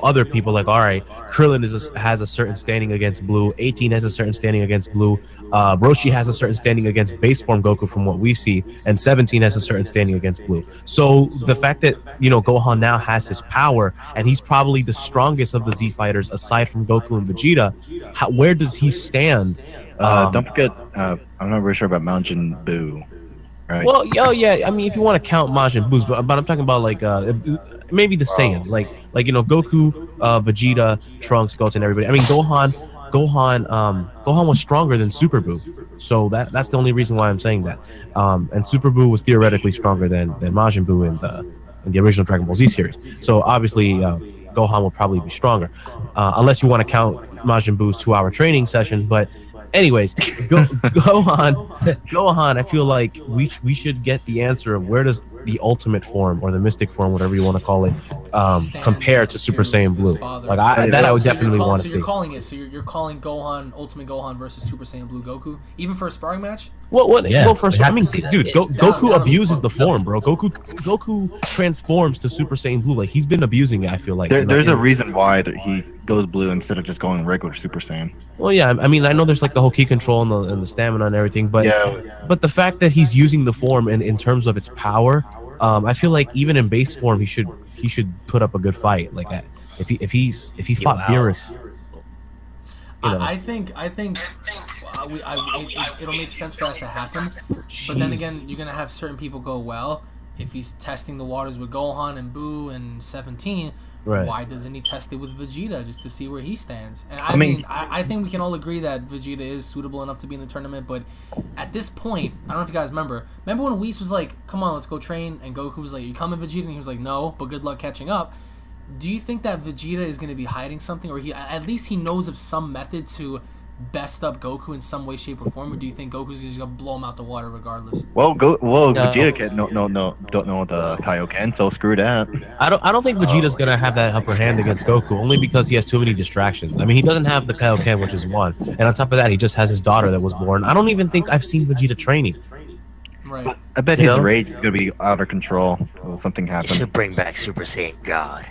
other people, like, all right, Krillin has a certain standing against Blue, 18 has a certain standing against Blue, Roshi has a certain standing against base form Goku from what we see, and 17 has a certain standing against Blue. So the fact that Gohan now has his power and he's probably the strongest of the Z fighters aside from Goku and Vegeta, where does he stand? Don't forget, I'm not really sure about Mountain Boo. Right. Well, yeah. I mean, if you want to count Majin Boos, but I'm talking about like maybe the Saiyans, like Goku, Vegeta, Trunks, Goten, and everybody. I mean, Gohan was stronger than Super Boo, so that's the only reason why I'm saying that. And Super Boo was theoretically stronger than Majin Buu in the original Dragon Ball Z series. So obviously, Gohan will probably be stronger, unless you want to count Majin Buu's 2-hour training session, but. Anyways, Gohan, I feel like we should get the answer of where does the ultimate form or the mystic form, whatever you want to call it, compare to Super Saiyan Blue. Like I would definitely want to see. You're calling it. So you're calling Gohan, Ultimate Gohan versus Super Saiyan Blue Goku, even for a sparring match. Well, first, I mean, dude, Goku abuses the form, bro. Goku transforms to Super Saiyan Blue. Like, he's been abusing it, I feel like. There's a reason why he goes blue instead of just going regular Super Saiyan. Well, yeah, I mean, I know there's like the whole ki control and the stamina and everything, but but the fact that he's using the form in terms of its power, I feel like even in base form, he should put up a good fight. Like, if he fought Beerus. I think it'll make sense for that to happen. But then again, you're gonna have certain people go, well, if he's testing the waters with Gohan and Boo and 17, right, why doesn't he test it with Vegeta just to see where he stands? And I mean, I think we can all agree that Vegeta is suitable enough to be in the tournament. But at this point, I don't know if you guys remember when Whis was like, "Come on, let's go train," and Goku was like, "You coming, Vegeta?" And he was like, "No, but good luck catching up." Do you think that Vegeta is going to be hiding something, or at least he knows of some method to best up Goku in some way, shape, or form, or do you think Goku's just gonna blow him out the water regardless? Vegeta don't know the Kaioken, so screw that. I don't think Vegeta's gonna have that upper hand against Goku, only because he has too many distractions. I mean, he doesn't have the Kaioken, which is one, and on top of that, he just has his daughter that was born. I don't even think I've seen Vegeta training. Right. I bet his rage is gonna be out of control. Will something happen? Should bring back Super Saiyan God.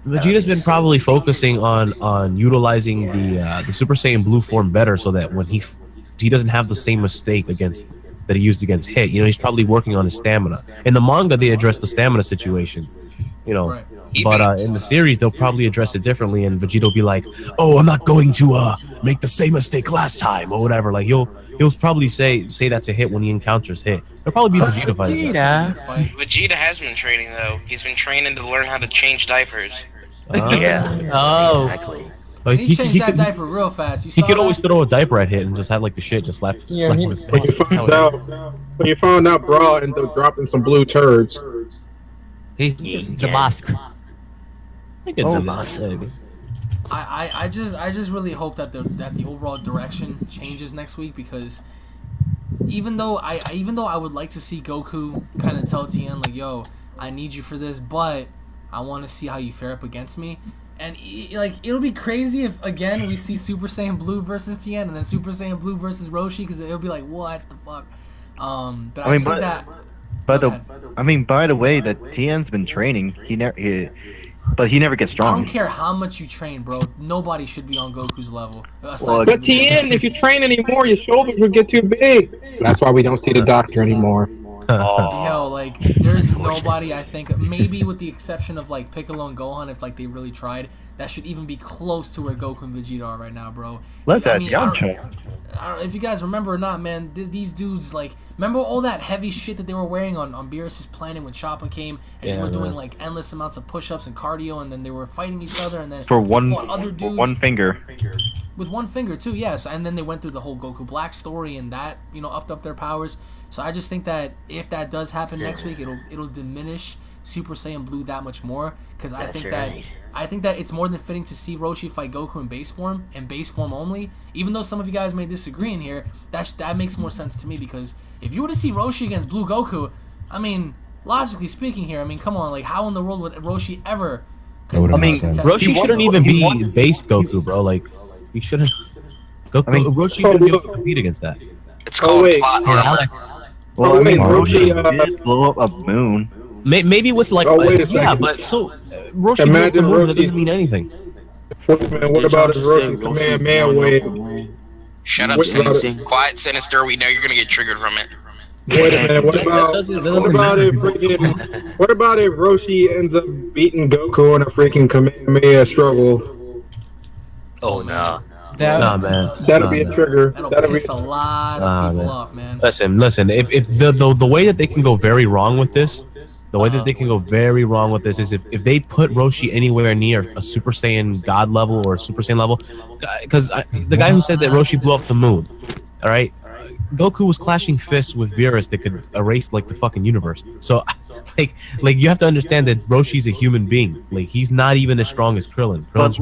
Vegeta's been probably focusing on utilizing the Super Saiyan Blue form better, so that when he doesn't have the same mistake that he used against Hit. He's probably working on his stamina. In the manga, they address the stamina situation, Right. But in the series, they'll probably address it differently, and Vegeta will be like, "Oh, I'm not going to make the same mistake last time," or whatever. Like he'll probably say that to Hit when he encounters Hit. It'll probably be Vegeta fighting. Vegeta has been training though. He's been training to learn how to change diapers. Exactly. Like, he changed that diaper real fast. He could always throw a diaper at Hit and just have like the shit just slap him in his face. When you found out Bra ended up dropping some blue turds. He's the mask. I just really hope that the overall direction changes next week, because even though I would like to see Goku kind of tell Tien like, "Yo, I need you for this, but I want to see how you fare up against me." And it'll be crazy if again we see Super Saiyan Blue versus Tien, and then Super Saiyan Blue versus Roshi, because it'll be like, what the fuck. But I think that. By the way, that Tien's been training. He never gets strong. I don't care how much you train, bro. Nobody should be on Goku's level. But Tien, if you train anymore, your shoulders will get too big. That's why we don't see the doctor anymore. Yo, like, there's nobody, I think, maybe with the exception of like Piccolo and Gohan, if like they really tried, that should even be close to where Goku and Vegeta are right now, bro. Let that Yamcha. I don't know if you guys remember or not, man. These dudes, like, remember all that heavy shit that they were wearing on Beerus' planet when Choppa came, and they were doing like endless amounts of push-ups and cardio, and then they were fighting each other, and then for other dudes one finger. With one finger too, yes. And then they went through the whole Goku Black story, and that upped up their powers. So I just think that if that does happen next week, it'll diminish Super Saiyan Blue that much more, because I think that it's more than fitting to see Roshi fight Goku in base form and base form only. Even though some of you guys may disagree in here, that makes more sense to me, because if you were to see Roshi against Blue Goku, I mean, logically speaking here, I mean, come on, like, how in the world would Roshi ever? Roshi shouldn't even be base Goku, bro. Like, he shouldn't. Roshi shouldn't be able to compete against that. It's called plot armor. Well, I mean, Roshi, Roshi did blow up a moon. Maybe with like, wait a yeah, second. but so Roshi blew up the Imagine moon. That Roshi- doesn't mean anything. Wait, man, what about his Roshi Kamehameha wave? Shut up, What about Sinister. Quiet, Sinister. We know you're gonna get triggered from it. Wait a minute. What about what about if Roshi ends up beating Goku in a freaking Kamehameha struggle? Oh no. Nah, man. That'll be a trigger. That'll piss a lot of people off, man. Listen. If the way that they can go very wrong with this, is if they put Roshi anywhere near a Super Saiyan God level or a Super Saiyan level, because the guy who said that Roshi blew up the moon, all right, Goku was clashing fists with Beerus that could erase like the fucking universe. So, like you have to understand that Roshi's a human being. Like he's not even as strong as Krillin. But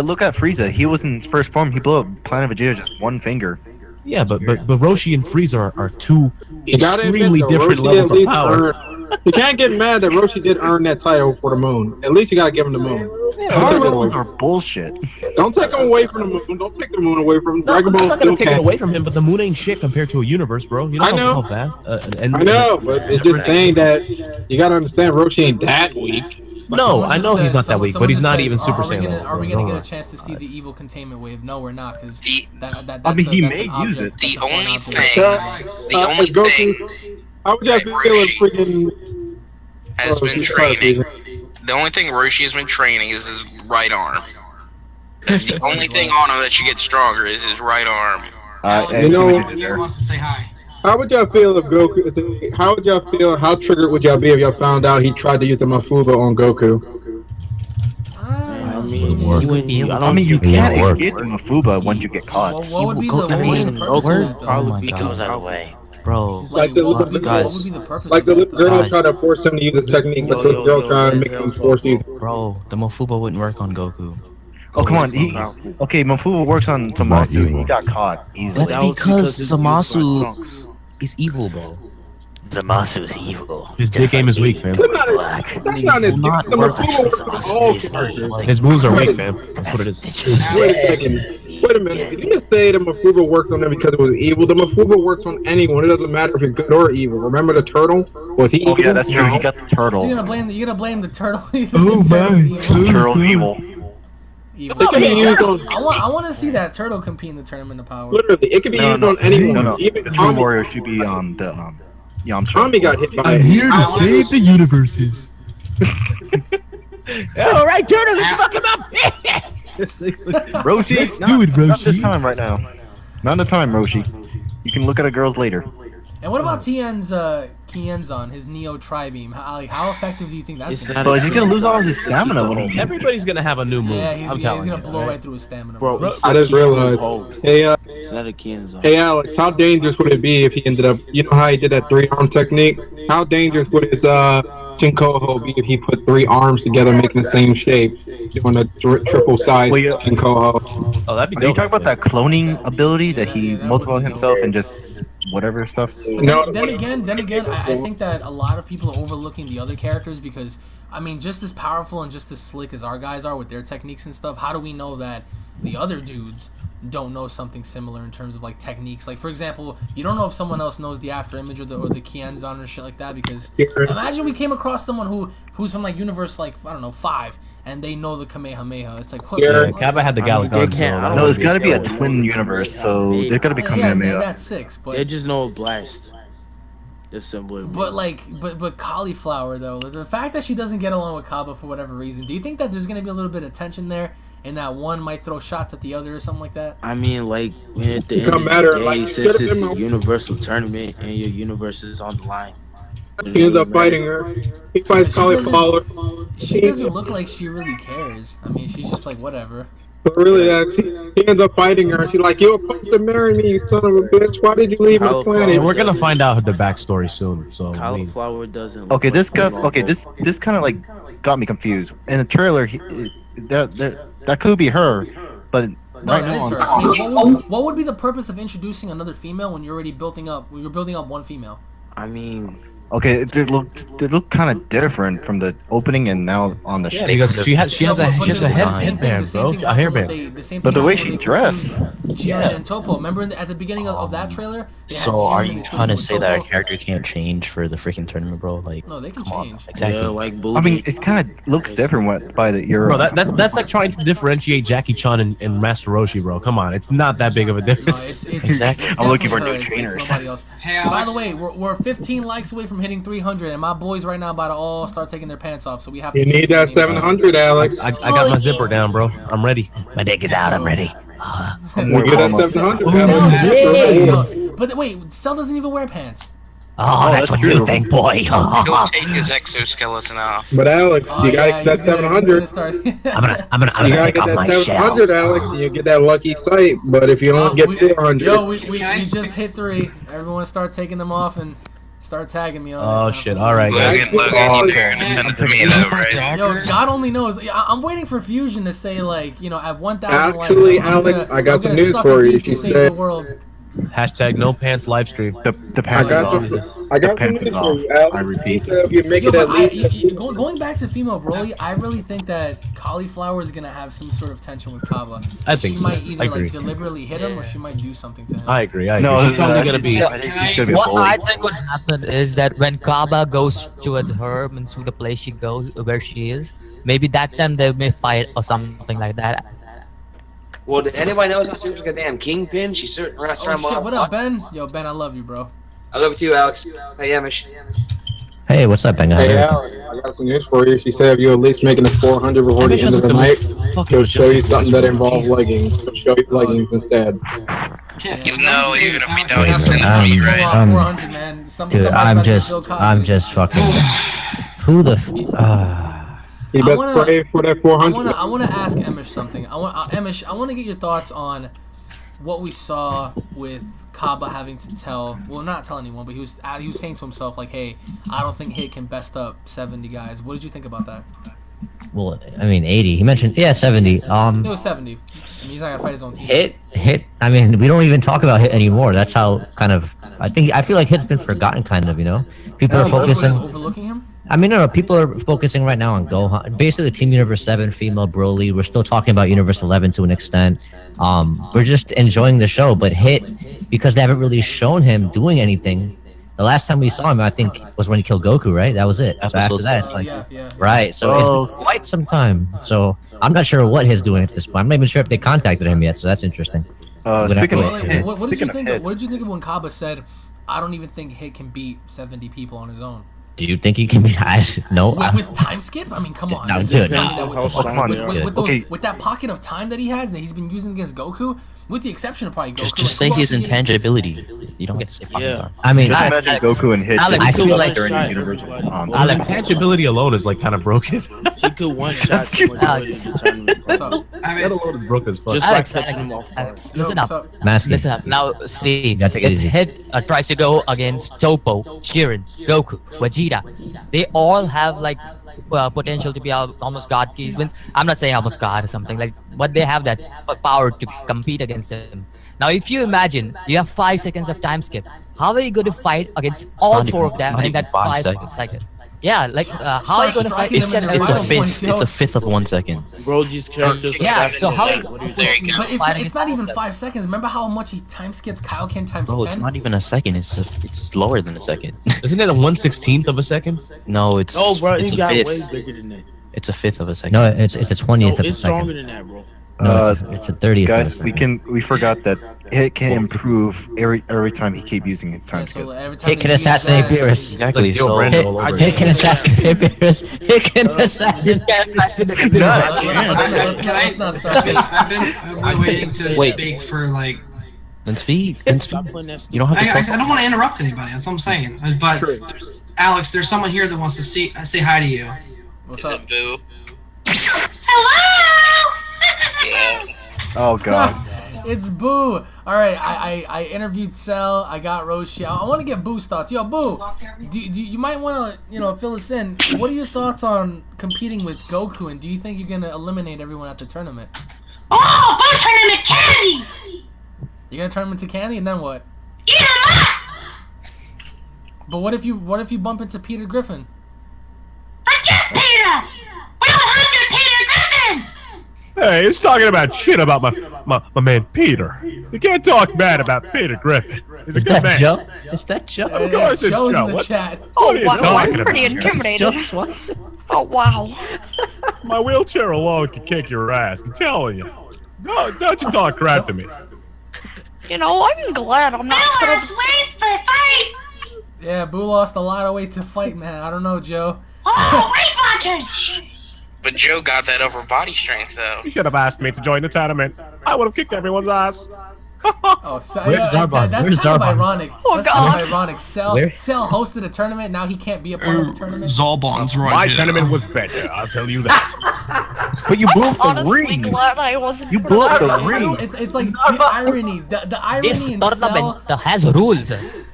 look at Frieza. He was in his first form. He blew up Planet Vegeta just one finger. Yeah, but Roshi and Frieza are two You gotta admit, extremely though, different Roshi levels at of least power. You can't get mad that Roshi did earn that title for the moon. At least you gotta give him the moon. Power levels are bullshit. Don't take him away from the moon. Don't take the moon away from him. No, Dragon I'm Ball not gonna still take it can. away from him, but the moon ain't shit compared to a universe, bro. You know, I know. how fast. I know, but it's just saying that you gotta understand Roshi ain't that weak. No, I know he's not that weak, but he's not even Super Saiyan level. Are we gonna get a chance to see the evil containment wave? No, we're not, because he may use it. The only thing. How would y'all feel if freaking has been training. The only thing Roshi has been training is his right arm. That's the only thing on him that should get stronger is his right arm. You know, He wants to say hi. how would y'all feel if Goku? How would y'all feel? How triggered would y'all be if y'all found out he tried to use the Mafuba on Goku? I mean, you can't escape the Mafuba once you get caught. What would be the purpose of that, though? He goes out of the way. Bro, Like the little guys, little girl trying to force him to use his technique, but the girl trying to make him force use. bro, the Mofuba wouldn't work on Goku. Oh come on, Mafuba works on Zamasu. He got caught easily. That's because Zamasu is evil, bro. Zamasu is evil. His dick game is weak, fam. That's not his not the work Mafuba works on all characters. His moves are weak, fam. That's what it is. Wait a second. Wait a minute. Did you just say the Mafuba worked on them because it was evil? The Mafuba works on anyone. It doesn't matter if you're good or evil. Remember the turtle? Was he evil? Oh yeah, that's true. He got the turtle. So you're gonna blame the turtle? Oh man, the turtle's evil. Evil. It can be used on. I want to see that turtle compete in the tournament of power. Literally, it can be used on anyone. No. Even The true Tommy. warrior should be the Yamcha. Tommy got hit by it. the universes. All right, turtle, let's fuck him up. Roshi, Let's do it, Not this Roshi. time right now. Not the time, Roshi. You can look at the girls later. And what about Tien's Kienzon, his Neo Tri-Beam? How effective do you think that's gonna be? But he's gonna lose all of his stamina when he. Everybody's gonna have a new move. Yeah, he's I'm telling gonna you, blow right through his stamina. Bro, I just realized. Hey, it's not a Kenzo. hey, Alex, how dangerous would it be if he ended up? You know how he did that 3-arm technique? How dangerous would his Chinkoho be if he put 3 arms together, making the same shape, doing a triple size Chinkoho? Oh, that'd be Are you dope. talking about that cloning ability that he multiplied himself and just whatever stuff? But then again, I think that a lot of people are overlooking the other characters because, I mean, just as powerful and just as slick as our guys are with their techniques and stuff, how do we know that the other dudes don't know something similar in terms of like techniques? Like, for example, you don't know if someone else knows the after image or the Kienzon or shit like that, because imagine we came across someone who's from like universe like, I don't know, 5, and they know the Kamehameha. It's like, what? Yeah, Cabba had the Galagon. No, it's gotta be a twin universe, so they're gotta be Kamehameha. That's 6, but They just know blast. That's simple. But like, but Cauliflower though, the fact that she doesn't get along with Cabba for whatever reason, do you think that there's gonna be a little bit of tension there, and that one might throw shots at the other or something like that? I mean, like, when at the end of the day, since it's a universal tournament and your universe is on the line, He ends up fighting her. He fights Cauliflower. She doesn't look like she really cares. I mean, she's just like whatever. But really, he ends up fighting her. She's like, "You were supposed to marry me, you son of a bitch. Why did you leave the planet?" And we're gonna find out the backstory soon. So Cauliflower doesn't. Okay, this kind of like got me confused. In the trailer, that could be her, but No, right that is now, her. I mean, what would be the purpose of introducing another female when you're already building up one female? I mean, okay, they look kind of different from the opening and now on the. Yeah, because she has a headband, bro, a hairband. The same But the thing way happened she when they dressed. confused Jiren and Topo. Remember at the beginning of that trailer, So are Jim and you he trying to switched say to that our Topo. character can't change for the freaking tournament, bro? Like, No, they can come on. change. Exactly. Yeah, like I booty. mean, it kind of looks different by the Euro. Bro, that's like trying to differentiate Jackie Chan and Master Roshi, bro. Come on, it's not that big of a No, difference. it's Exactly. it's I'm looking for definitely new her. It's trainers. nobody else. Hey, By Alex. the way, we're 15 likes away from hitting 300, and my boys right now about to all start taking their pants off. So we have to. You get need to the that main 700, Alex. I got my zipper down, bro. I'm ready. My dick is out. I'm ready. You get that 700, Cell's Alex. definitely yo, but wait, Cell doesn't even wear pants. Oh, that's what you think, boy. He'll take his exoskeleton off. But Alex, Oh, you gotta yeah, get that he's gonna 700. start. I'm You gonna gotta take get off that my shell. 700, Alex, and you get that lucky sight. But if you only get 400, Yo, we just hit 3. Everyone start taking them off and start tagging me on Oh it. shit! All right, guys. Logan, you're gonna send it to me though, right? Yo, God only knows. I'm waiting for Fusion to say like, at 1,000 likes. actually, I'm Alex, gonna- I got I'm some gonna news suck for a you. D to She save said the world. Hashtag no pants live stream. the I pants is got off. some. I got some pants news is for off. you, Alex. I repeat. She said if you make Yo, it but at least. going back to female Broly, I really think that Cauliflower is gonna have some sort of tension with Cabba. I think she so. might I either agree. like deliberately hit him or she might do something to him. I agree. I No, agree. She's probably gonna be. He's gonna be a What bully. I think would happen is that when Cabba goes towards her, means to the place she goes, where she is, maybe that time they may fight or something like that. Well, did anybody know how to do a damn kingpin? She's certain Oh restaurant. shit! What up, Ben? Yo, Ben, I love you, bro. I love you too, Alex. Hey, Amish. Hey, what's up, Benga? Hey, Alex, I got some news for you. She said if you at least making it 400 before the end of the night, she'll show you something that involves leggings. She'll show you leggings instead. No, even if we don't, have he's to gonna be right. 400, man. Dude, I'm just fucking. Who the? You best pray for that 400. I wanna ask Emish something. Emish, I wanna get your thoughts on what we saw with Cabba having to tell, well, not tell anyone, but he was saying to himself like, "Hey, I don't think Hit can best up 70 guys." What did you think about that? Well, I mean, 80. He mentioned 70. It was 70. I mean, he's not gonna fight his own team. Hit. I mean, we don't even talk about Hit anymore. That's how kind of. I feel like Hit's been forgotten, kind of. People are focusing. Overlooking him. I mean, no, people are focusing right now on Gohan. Basically, Team Universe 7, female Broly. We're still talking about Universe 11 to an extent. We're just enjoying the show, but Hit, because they haven't really shown him doing anything. The last time we saw him, I think, was when he killed Goku, right? That was it. So after that, it's like, right. So it's been quite some time. So I'm not sure what he's doing at this point. I'm not even sure if they contacted him yet. So that's interesting. Speaking of Hit, what did you think? What did you think of when Cabba said, "I don't even think Hit can beat 70 people on his own"? Do you think he can be? No. With time skip? I mean, come on. No, dude. With that pocket of time that he has that he's been using against Goku, with the exception of probably Goku. Just say his intangibility. You don't get to say Yeah. I mean, just imagine Goku and Hit. Alex, just I feel like during the universe. Intangibility alone is like kind of broken. He could one shot the majority of the tournament. That alone is broken as fuck. Just by catching him off guard. Listen up. Masking. Listen up. Now, see, gotta take it if easy. Hit tries to go against Topo, Jiren, Goku, Vegeta, they all have like potential to be almost god keys. I'm not saying almost god or something like, but they have that power to compete against him. Now, if you imagine you have 5 seconds of time skip, how are you going to fight against all 4 of them in that 5 seconds? Yeah, like how are you going to fight? It's a fifth of 1 second. Bro, these characters. Yeah, so how? But it's not even 5 seconds. Remember how much he time skipped Kaioken times 10? Bro, it's not even a second. It's lower than a second. Isn't it a 1/16th of a second? No, it's. No, bro, it's it a got fifth. way bigger than that. It's a fifth of a second. No, it's a 20th of a It's second. stronger than that, bro. No, it's a 30th. Guys, of a second. we forgot that Hit can improve every time he keep using his time skip. Hit can assassinate Beerus. Exactly. So Hit can assassinate Beerus. Hit can assassinate Let's not start this. I've been waiting to speak for like. Then speak. You don't have to I talk. don't want to interrupt anybody. That's what I'm saying. But Alex, there's someone here that wants to say hi to you. What's up, Boo? Oh god. It's Boo. All right, I interviewed Cell. I got Roshi. I want to get Boo's thoughts. Yo, Boo, do you might want to fill us in. What are your thoughts on competing with Goku, and do you think you're gonna eliminate everyone at the tournament? Oh, I'm turning him into candy! You're gonna turn him into candy, and then what? Eat him up! But what if you bump into Peter Griffin? Forget Peter! We don't have your Peter Griffin! Hey, he's talking about shit about my man Peter. You can't talk bad about Peter Griffin. He's a good man. Joe? Is that Joe? Of course it's Joe's Joe. in the chat. What are you wow, talking I'm pretty about? intimidated. Joe Swanson? Oh wow. My wheelchair alone can kick your ass. I'm telling you. No, don't you talk crap to me. You know, I'm glad I'm not. Beerus, wait for fight! Yeah, Boo lost a lot of weight to fight, man. I don't know, Joe. Oh, Weight Watchers! But Joe got that over body strength, though. You should have asked me to join the tournament. I would have kicked everyone's ass. Oh, so, Where's Zarbon? that's Where's kind of Zarbon? ironic. Oh, That's kind God. of ironic. Cell hosted a tournament. Now he can't be a part of the tournament. Zarbon's right My here. tournament was better, I'll tell you that. But you blew up the Honestly, ring. glad I wasn't. You blew up the ring. It's like the irony. The irony This in Cell. tournament has rules.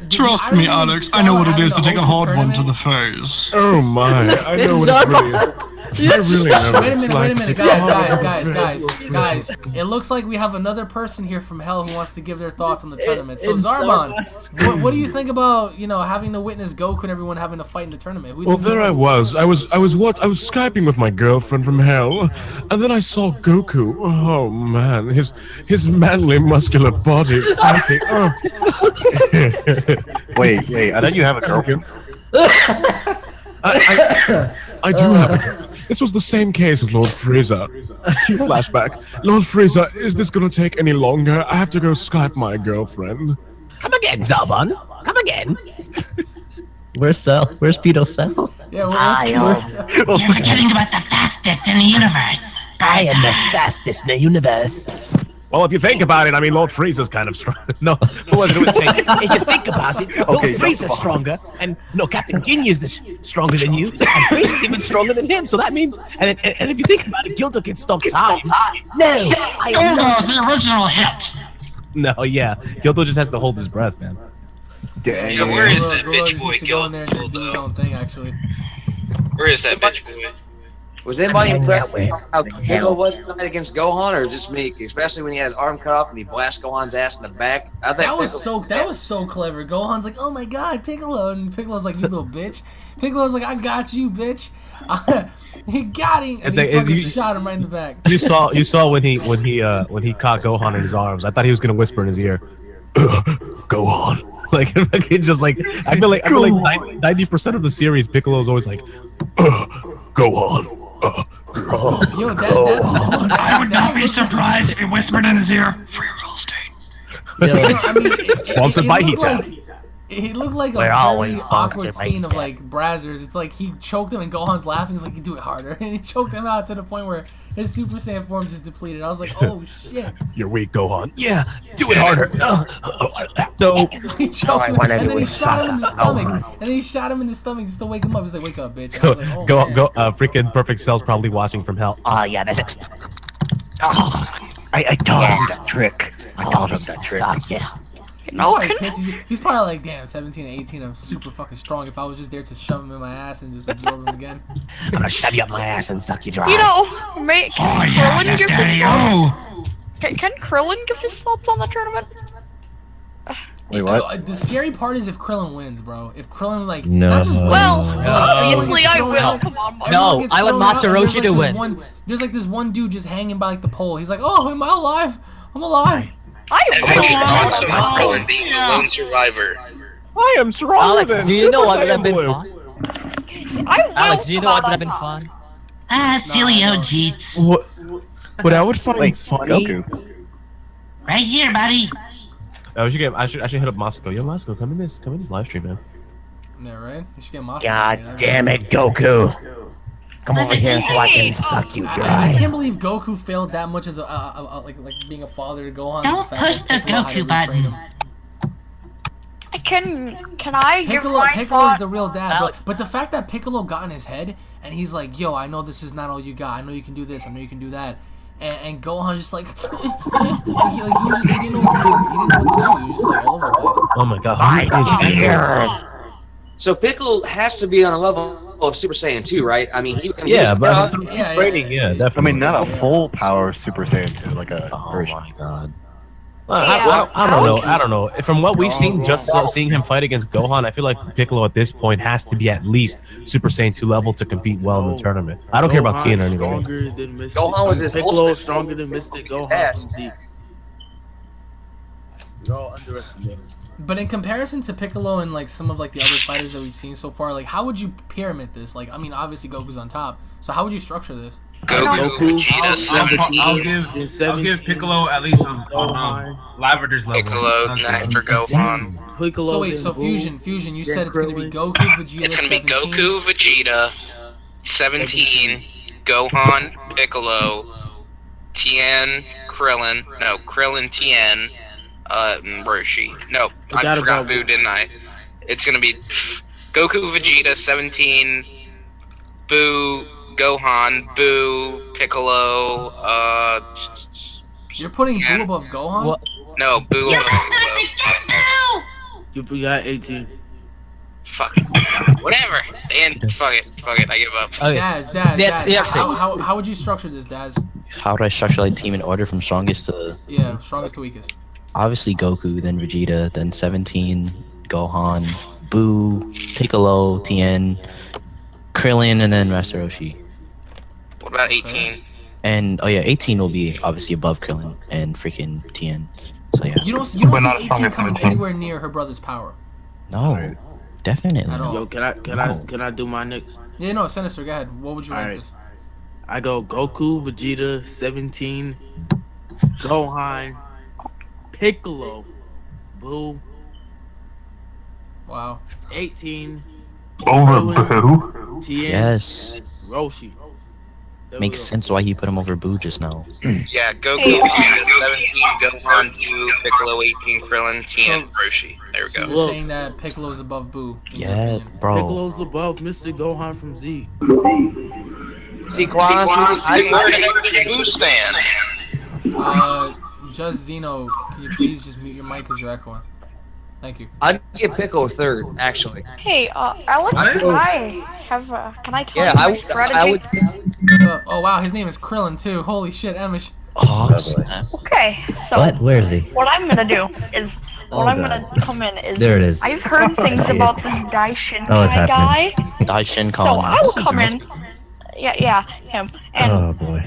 Trust irony me, in Alex. Cell I know what it having is to take a host the hard one to tournament. the face. Oh my, I know what it really is. I really know what Wait a it's minute, like wait a to minute, take a guys. It looks like we have another person here from Hell who wants to give their thoughts on the tournament. So Zarbon, what do you think about having to witness Goku and everyone having to fight in the tournament? Who do you Well, think there I about- was. I was Skyping with my girlfriend from hell, and then I saw Goku. Oh man, his manly, muscular body fighting. Oh. Wait, I thought you have a girlfriend. I do have it. This was the same case with Lord Frieza. Cue flashback. Lord Frieza, is this gonna take any longer? I have to go Skype my girlfriend. Come again, Zarbon. Come again. Where's Cell? Where's Pedo Cell? Yeah, You're forgetting about the fastest in the universe. I am the fastest in the universe. Well, if you think about it, I mean, Lord Frieza's kind of strong. No, what was it? If you think about it, Lord Okay, Frieza's stronger, and no, Captain Ginyu is stronger than you, and Frieza's even stronger than him. So that means, and if you think about it, Gildo can stop time. No, I am not. Gildo's the original hit. No, yeah. Gildo just has to hold his breath, man. Dang. So where is Goro that just bitch boy needs to go in there and just do his own thing, actually. Where is that bitch boy? Was anybody I'm impressed that way. with how Piccolo was tonight against Gohan, or is this me? Especially when he had his arm cut off and he blasts Gohan's ass in the back. I think That was so clever. Gohan's like, oh my god, Piccolo, and Piccolo's like, you little bitch. Piccolo's like, I got you, bitch. He got him, and It's he like, fucking you- shot him right in the back. You saw when he caught Gohan in his arms. I thought he was gonna whisper in his ear, Gohan. Like just like I feel like 90% of the series, Piccolo's always like, Gohan. Yo, that just looked. I would not be surprised if he whispered in his ear, "Free Rollstein." I mean, Sponsored by looked Heat. like, it looked like a We're very always awkward sponsored by scene of Heat. like Brazzers. It's like he choked him and Gohan's laughing. He's like, you do it harder, and he choked him out to the point where his Super Saiyan form just depleted. I was like, oh shit. You're weak, Gohan. Yeah, do it harder. So He choked him, wanna and do then he is shot him in the suck stomach, Gohan. and then he shot him in the stomach just to wake him up. He's like, wake up, bitch. And I was like, oh, man. freaking Perfect Cell's probably watching from hell. Oh yeah, that's it. I taught him that trick. I taught him that trick. Yeah. He's No, probably can pissed. He's probably like, damn, 17 and 18, I'm super fucking strong. If I was just there to shove him in my ass and just absorb him again. I'm gonna shove you up my ass and suck you dry. you know, can Krillin give his thoughts? Daddy-o. Can Krillin give his thoughts on the tournament? Wait, what? The scary part is if Krillin wins, bro. If Krillin, like, No. not just wins. Well, but, like, obviously everyone gets I thrown will. out. Come on, Mark. Everyone No, gets I want thrown out, and Master there's, Roshi to like, win. There's like this one dude just hanging by like the pole. He's like, oh, am I alive? I'm alive. I And then she will. thought so much Krillin being the lone survivor. I am stronger Alex, than do you know what would Super have been Saiyan Blue. fun? I will. Alex, do you know what would have been fun? Ah, silly Ojeets. What I would find Wait, funny. Goku. Right here, buddy. I should hit up Moscow. Yo, Moscow, come in this live stream, man. Yeah, right? You should get Masa. God damn it, Goku. Come over here so I can suck you I dry. can't believe Goku failed that much as like being a father to Gohan. Don't push the Goku button. Can I give my Piccolo's thought? the real dad, Alex. but the fact that Piccolo got in his head and he's like, yo, I know this is not all you got. I know you can do this. I know you can do that. And Gohan's just like, he didn't know what to do. He was just like all over the place. Oh my god, who is Ears. So Piccolo has to be on a level of Super Saiyan 2, right? I mean, Yeah, but through Yeah, training, yeah, I definitely. mean, not a full power Super Saiyan 2, like a Oh version. my god. I don't know. I don't know. From what we've seen, just seeing him fight against Gohan, I feel like Piccolo at this point has to be at least Super Saiyan 2 level to compete well in the tournament. I don't care about Tien or anything. Stronger than Mystic. Piccolo is stronger than Mystic Gohan from Z. You're all underestimating. But in comparison to Piccolo and like some of like the other fighters that we've seen so far, like how would you pyramid this? Like, I mean, obviously Goku's on top. So how would you structure this? Goku, Vegeta, 17. I'll give Piccolo at least on Lavater's level. Piccolo, 9 for Gohan. Piccolo, so wait, so Fusion, you said it's gonna be Goku, Vegeta, It's gonna be 17? Goku, Vegeta, 17, Gohan, Piccolo, Tien, Krillin, Tien, Roshi. No, I forgot Boo, didn't I? It's gonna be Goku, Vegeta, 17, Boo, Gohan, Boo, Piccolo, You're putting Boo above Gohan? What? No, Boo above Piccolo. You forgot 18. Fuck it. Whatever. And fuck it, I give up. Okay. Daz, how would you structure this, Daz? How would I structure like team in order from strongest to? Yeah, strongest to weakest. Obviously Goku, then Vegeta, then 17, Gohan, Boo, Piccolo, Tien, Krillin, and then Master Roshi. What about 18? And 18 will be obviously above Krillin and freaking Tien. So yeah. You don't see 18 coming anywhere near her brother's power. No, definitely. Yo, can I do my next? Yeah, no, Sinister, go ahead. What would you rank this? I go Goku, Vegeta, 17, Gohan, Piccolo, Boo. Wow. 18. Over Boo. Tien, yes. Roshi. Makes sense why he put him over Boo just now. Yeah, Goku, Vegeta, 17, Gohan, 2, Piccolo, 18, Krillin, Tien, Roshi. There we So go. you're saying that Piccolo's above Boo? Yeah, bro. Piccolo's above Mr. Gohan from Z. See, where the heck does Boo stand? Just Zeno, can you please just mute your mic because you're echoing? Thank you. I'd give Piccolo third, actually. Hey, Alex, can I tell Yeah, you my I strategy? would. What's up? Oh wow, his name is Krillin too. Holy shit, Emish. Oh, snap. Okay, so What? Where is he? what I'm gonna do is God. gonna come in is There it is. I've heard things see it. about this Daishin Oh, it's guy. Daishin So calling. I will come in. Yeah, him. And Oh boy.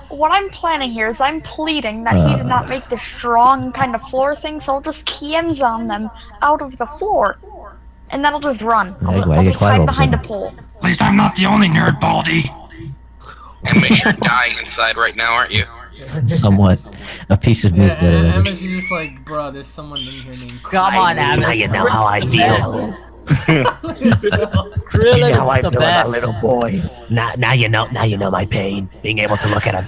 what I'm planning here is I'm pleading that he did not make the strong kind of floor thing, so I'll just Kienza on them out of the floor, and that'll just run. I'll just hide behind a pole. At least I'm not the only nerd, Baldy. And make sure you're dying inside right now, aren't you? Somewhat. A piece of meat. Yeah, Emish is just like, bro, there's someone in here named Krillin. Come on, Amish. Now you know how I feel. Krillin is the best. Little boys. Now you know my pain. Being able to look at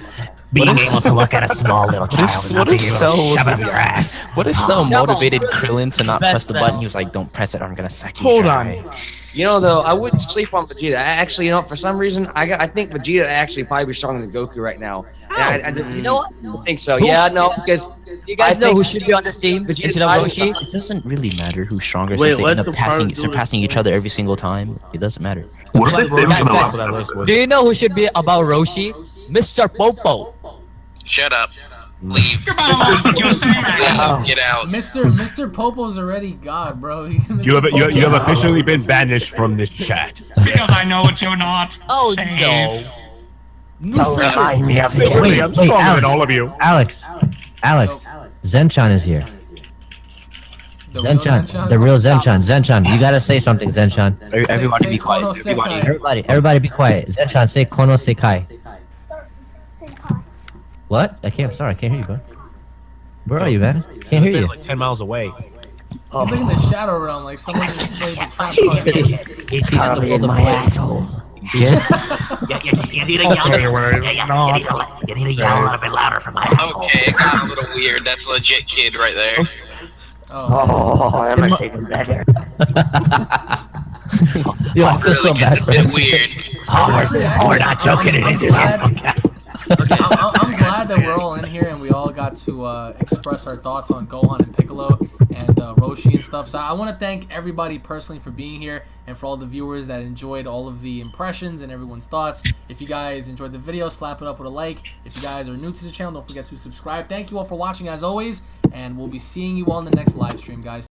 being able to look at a small little child and not being able to shove it up your ass. What if Cell motivated Krillin to not press the button? He was like, "Don't press it, or I'm gonna sack you." Hold on. You know, though, I wouldn't sleep on Vegeta. Actually, you know, for some reason, I think Vegeta actually probably be stronger than Goku right now. You know what? I think so. Yeah, no. You guys know who should be on this team instead of Roshi? It doesn't really matter who's stronger Wait, since they let end up the surpassing each other every single time. It doesn't matter. Guys, do you know who should be above Roshi? Mr. Popo. Shut up. Leave. You're about to lose what you were saying right now. Get out. Mr. Popo's already God, bro. You have officially been banished from this chat. Because I know what you're not. Oh saying. Don't remind me of you. Wait, I'm stronger than all of you. Alex, Zenchan is here. Zenchan, the real Zenchan. Zenchan, you gotta say something, Zenchan. Everybody be quiet. Everybody be quiet. Zenchan, say Kono Sekai. What? I'm sorry, I can't hear you, bro. Where are you, man? Can't hear you. Like 10 miles away. He's like in the shadow realm, like someone just played the trap card. He's currently in my asshole. You need to yell. You need to yell a little bit louder for my asshole. Okay, it got a little weird. That's a legit kid right there. Oh, I'm gonna take him better. Yo, I feel so bad for him. It's a bit weird. We're not joking. It is. I'm glad that we're all in here and we all got to express our thoughts on Gohan and Piccolo. and Roshi and stuff. So I want to thank everybody personally for being here, and for all the viewers that enjoyed all of the impressions and everyone's thoughts. If you guys enjoyed the video, slap it up with a like. If you guys are new to the channel, don't forget to subscribe. Thank you all for watching as always, and we'll be seeing you all in the next live stream, guys.